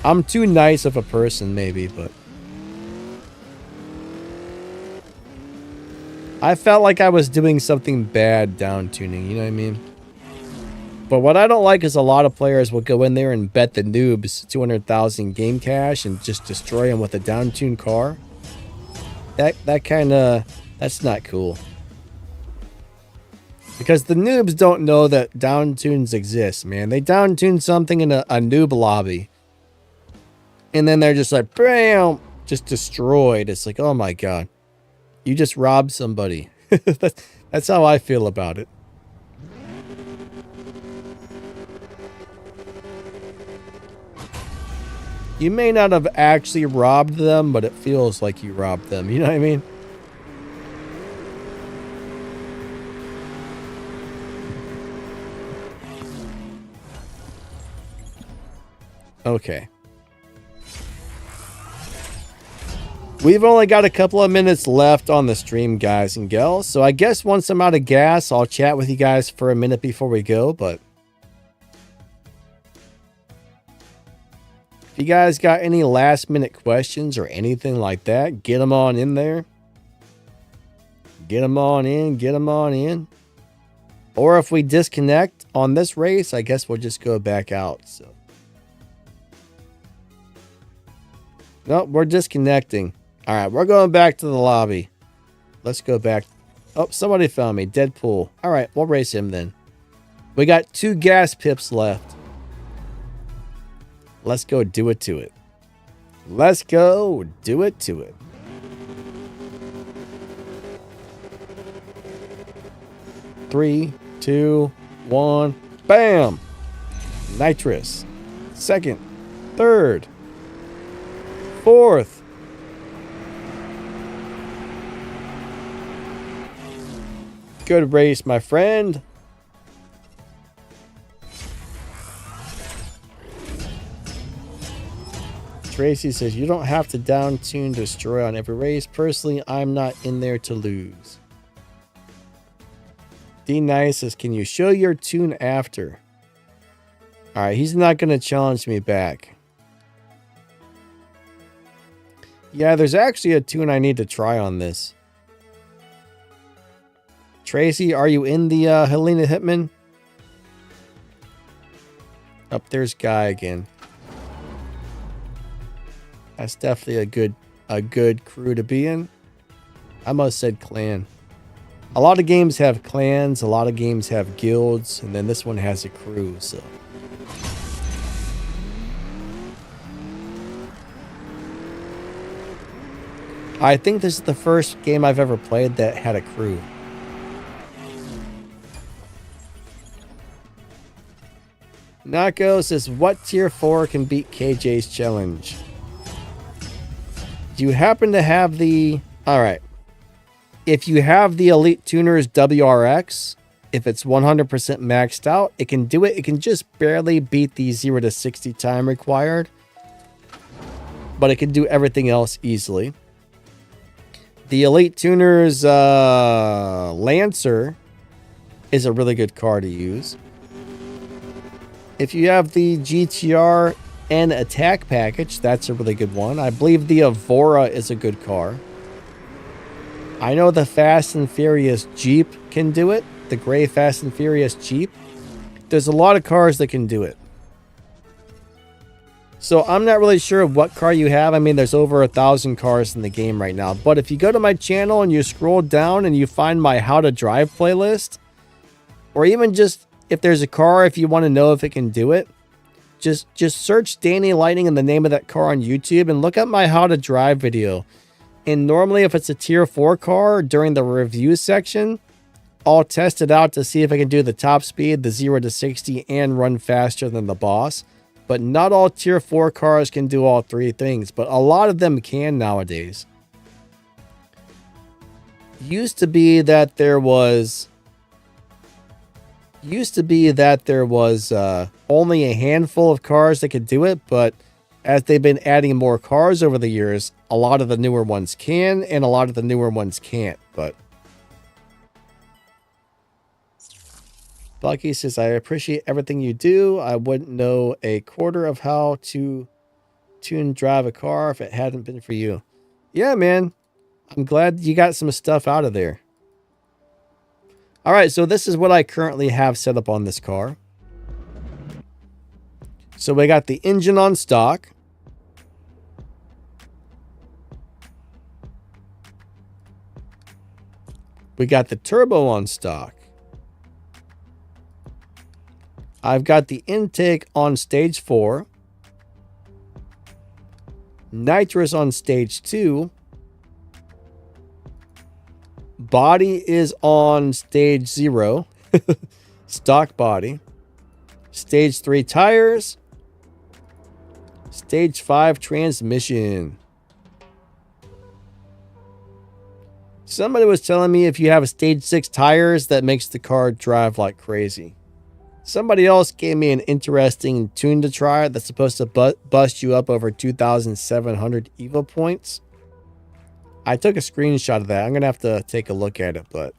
I'm too nice of a person, maybe, but I felt like I was doing something bad down tuning, you know what I mean? But what I don't like is a lot of players will go in there and bet the noobs 200,000 game cash and just destroy them with a down tuned car. That's not cool. Because the noobs don't know that down tunes exist, man. They down tune something in a noob lobby. And then they're just like, bam, just destroyed. It's like, oh my god. You just robbed somebody. That's how I feel about it. You may not have actually robbed them, but it feels like you robbed them. You know what I mean? Okay. We've only got a couple of minutes left on the stream, guys and gals. So I guess once I'm out of gas, I'll chat with you guys for a minute before we go. But if you guys got any last minute questions or anything like that, get them on in there. Get them on in. Get them on in. Or if we disconnect on this race, I guess we'll just go back out. So, nope, we're disconnecting. All right, we're going back to the lobby. Let's go back. Oh, somebody found me. Deadpool. All right, we'll race him then. We got 2 gas pips left. Let's go do it to it. Let's go do it to it. Three, 2, 1, bam! Nitrous. Second, third, fourth. Good race, my friend. Tracy says, you don't have to down tune destroy on every race. Personally, I'm not in there to lose. D Nice says, can you show your tune after? All right, he's not going to challenge me back. Yeah, there's actually a tune I need to try on this. Tracy, are you in the Helena Hitman? Up there's Guy again. That's definitely a good crew to be in. I almost said clan. A lot of games have clans, a lot of games have guilds, and then this one has a crew, so. I think this is the first game I've ever played that had a crew. Nako says, what tier 4 can beat KJ's challenge? Do you happen to have the... Alright. If you have the Elite Tuners WRX, if it's 100% maxed out, it can do it. It can just barely beat the 0 to 60 time required. But it can do everything else easily. The Elite Tuners Lancer is a really good car to use. If you have the GTR and Attack package, that's a really good one. I believe the Evora is a good car. I know the Fast and Furious Jeep can do it. The gray Fast and Furious Jeep. There's a lot of cars that can do it. So I'm not really sure what car you have. I mean, there's over 1,000 cars in the game right now. But if you go to my channel and you scroll down and you find my How to Drive playlist, or even just if there's a car, if you want to know if it can do it, just search Danny Lightning and the name of that car on YouTube and look at my How to Drive video. And normally if it's a tier 4 car, during the review section, I'll test it out to see if I can do the top speed, the 0 to 60, and run faster than the boss. But not all tier 4 cars can do all 3 things, but a lot of them can nowadays. Used to be that there was only a handful of cars that could do it, but as they've been adding more cars over the years, a lot of the newer ones can, and a lot of the newer ones can't. But Bucky says, I appreciate everything you do. I wouldn't know a quarter of how to tune drive a car if it hadn't been for you. Yeah, man. I'm glad you got some stuff out of there. All right, so this is what I currently have set up on this car. So we got the engine on stock. We got the turbo on stock. I've got the intake on stage 4. Nitrous on stage 2. Body is on stage 0. Stock body. Stage 3 tires. Stage 5 transmission. Somebody was telling me if you have a stage 6 tires, that makes the car drive like crazy. Somebody else gave me an interesting tune to try that's supposed to bust you up over 2,700 EVO points. I took a screenshot of that. I'm gonna have to take a look at it, but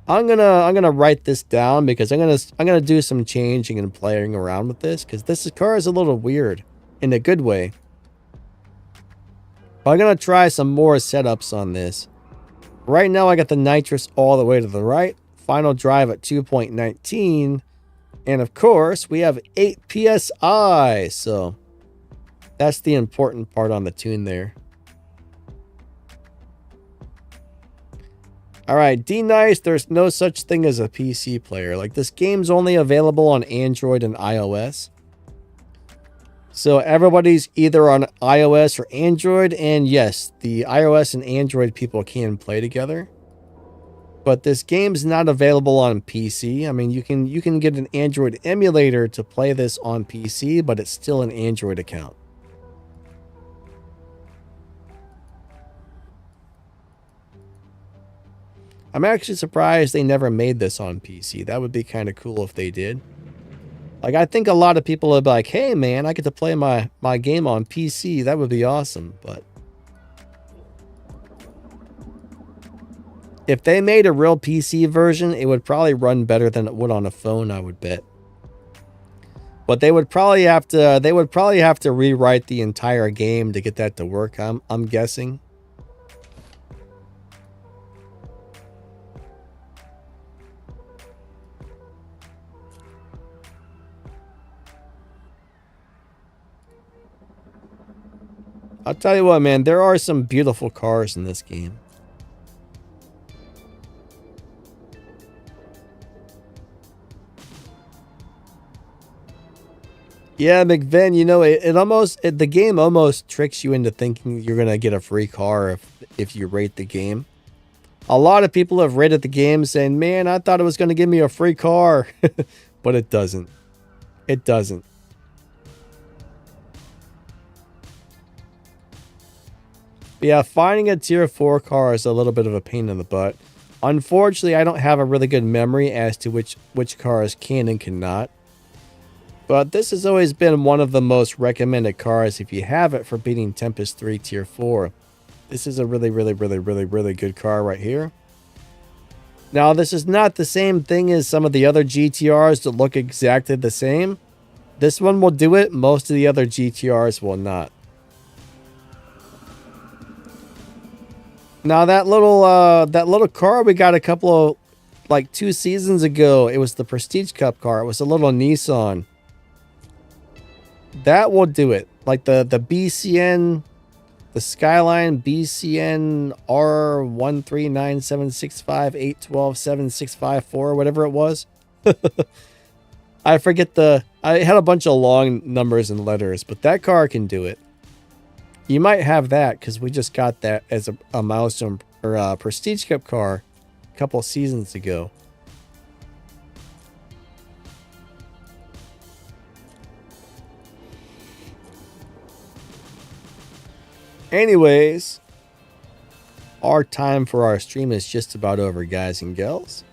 I'm gonna write this down because I'm gonna do some changing and playing around with this because this car is a little weird in a good way. But I'm gonna try some more setups on this. Right now I got the nitrous all the way to the right, final drive at 2.19, and of course we have 8 psi, so that's the important part on the tune there. Alright, D-Nice, there's no such thing as a PC player. Like, this game's only available on Android and iOS. So everybody's either on iOS or Android, and yes, the iOS and Android people can play together. But this game's not available on PC. I mean, you can get an Android emulator to play this on PC, but it's still an Android account. I'm actually surprised they never made this on PC. That would be kind of cool if they did. Like, I think a lot of people would be like, hey man, I get to play my game on PC. That would be awesome, but if they made a real PC version, it would probably run better than it would on a phone, I would bet. But they would probably have to rewrite the entire game to get that to work, I'm guessing. I'll tell you what, man, there are some beautiful cars in this game. Yeah, McVin, you know, the game almost tricks you into thinking you're going to get a free car if you rate the game. A lot of people have rated the game saying, man, I thought it was going to give me a free car. But it doesn't. It doesn't. Yeah, finding a tier 4 car is a little bit of a pain in the butt. Unfortunately, I don't have a really good memory as to which cars can and cannot. But this has always been one of the most recommended cars if you have it for beating Tempest 3 tier 4. This is a really good car right here. Now, this is not the same thing as some of the other GTRs that look exactly the same. This one will do it. Most of the other GTRs will not. Now that little car we got a couple of, like 2 seasons ago, it was the Prestige Cup car. It was a little Nissan. That will do it. Like the BCN, the Skyline BCN R1397658127654, whatever it was. I forget I had a bunch of long numbers and letters, but that car can do it. You might have that because we just got that as a milestone or a Prestige Cup car a couple seasons ago. Anyways, our time for our stream is just about over, guys and gals.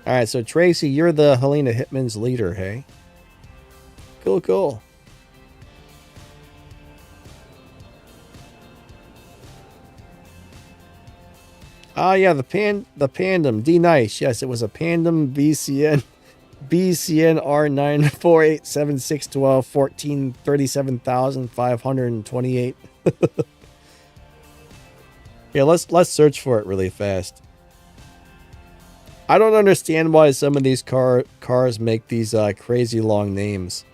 All right, so Tracy, you're the Helena Hitman's leader, hey? Cool, cool. Ah, yeah, the Pandem, D-Nice. Yes, it was a Pandem BCN R94876121437,528. Yeah, let's search for it really fast. I don't understand why some of these cars make these crazy long names.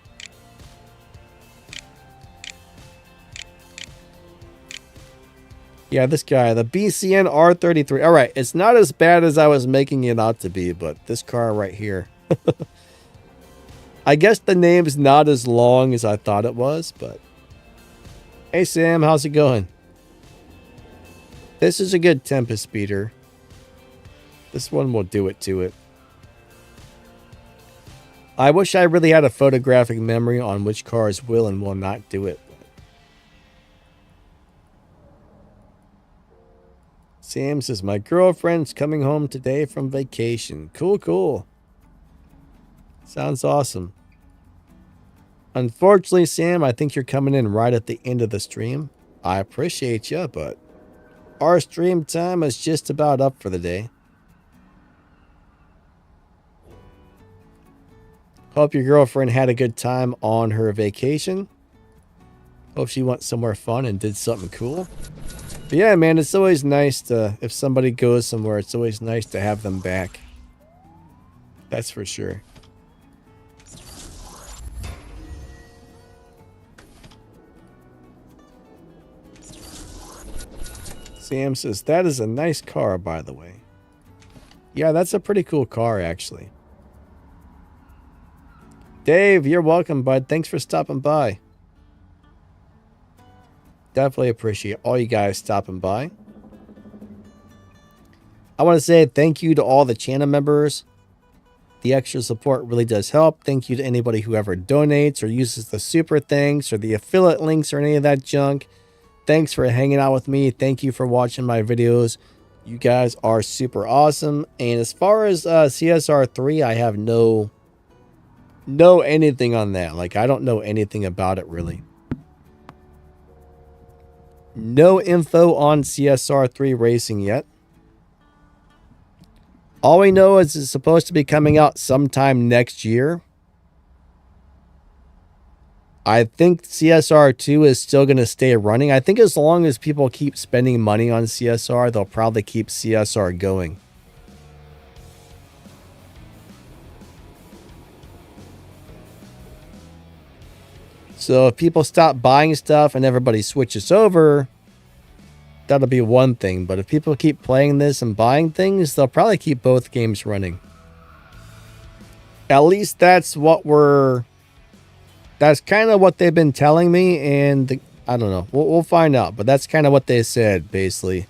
Yeah, this guy, the BCN R33. All right, it's not as bad as I was making it out to be, but this car right here. I guess the name's not as long as I thought it was, but... Hey, Sam, how's it going? This is a good Tempest speeder. This one will do it to it. I wish I really had a photographic memory on which cars will and will not do it. Sam says, my girlfriend's coming home today from vacation. Cool, cool. Sounds awesome. Unfortunately, Sam, I think you're coming in right at the end of the stream. I appreciate you, but our stream time is just about up for the day. Hope your girlfriend had a good time on her vacation. Hope she went somewhere fun and did something cool. But yeah, man, it's always nice to, if somebody goes somewhere, it's always nice to have them back. That's for sure. Sam says, that is a nice car, by the way. Yeah, that's a pretty cool car, actually. Dave, you're welcome, bud. Thanks for stopping by. Definitely appreciate all you guys stopping by. I want to say thank you to all the channel members. The extra support really does help. Thank you to anybody who ever donates or uses the super thanks or the affiliate links or any of that junk. Thanks for hanging out with me. Thank you for watching my videos. You guys are super awesome. And as far as CSR3, I have no anything on that. Like, I don't know anything about it, really. No info on CSR3 racing yet. All we know is it's supposed to be coming out sometime next year. I think CSR2 is still going to stay running. I think as long as people keep spending money on CSR, they'll probably keep CSR going. So if people stop buying stuff and everybody switches over, that'll be one thing. But if people keep playing this and buying things, they'll probably keep both games running. At least that's what that's kind of what they've been telling me, and I don't know. We'll find out, but that's kind of what they said, basically.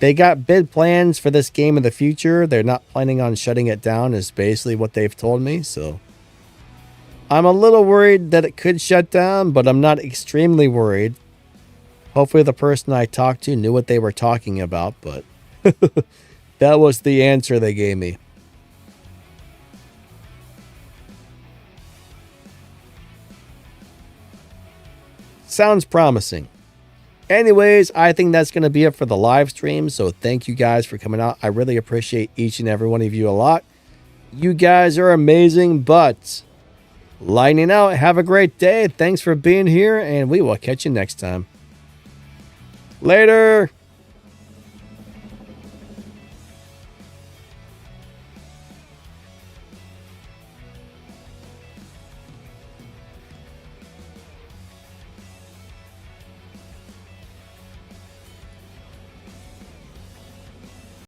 They got big plans for this game in the future. They're not planning on shutting it down, is basically what they've told me, so I'm a little worried that it could shut down, but I'm not extremely worried. Hopefully the person I talked to knew what they were talking about, but that was the answer they gave me. Sounds promising. Anyways, I think that's going to be it for the live stream. So thank you guys for coming out. I really appreciate each and every one of you a lot. You guys are amazing, but lightning out. Have a great day. Thanks for being here, and we will catch you next time. Later.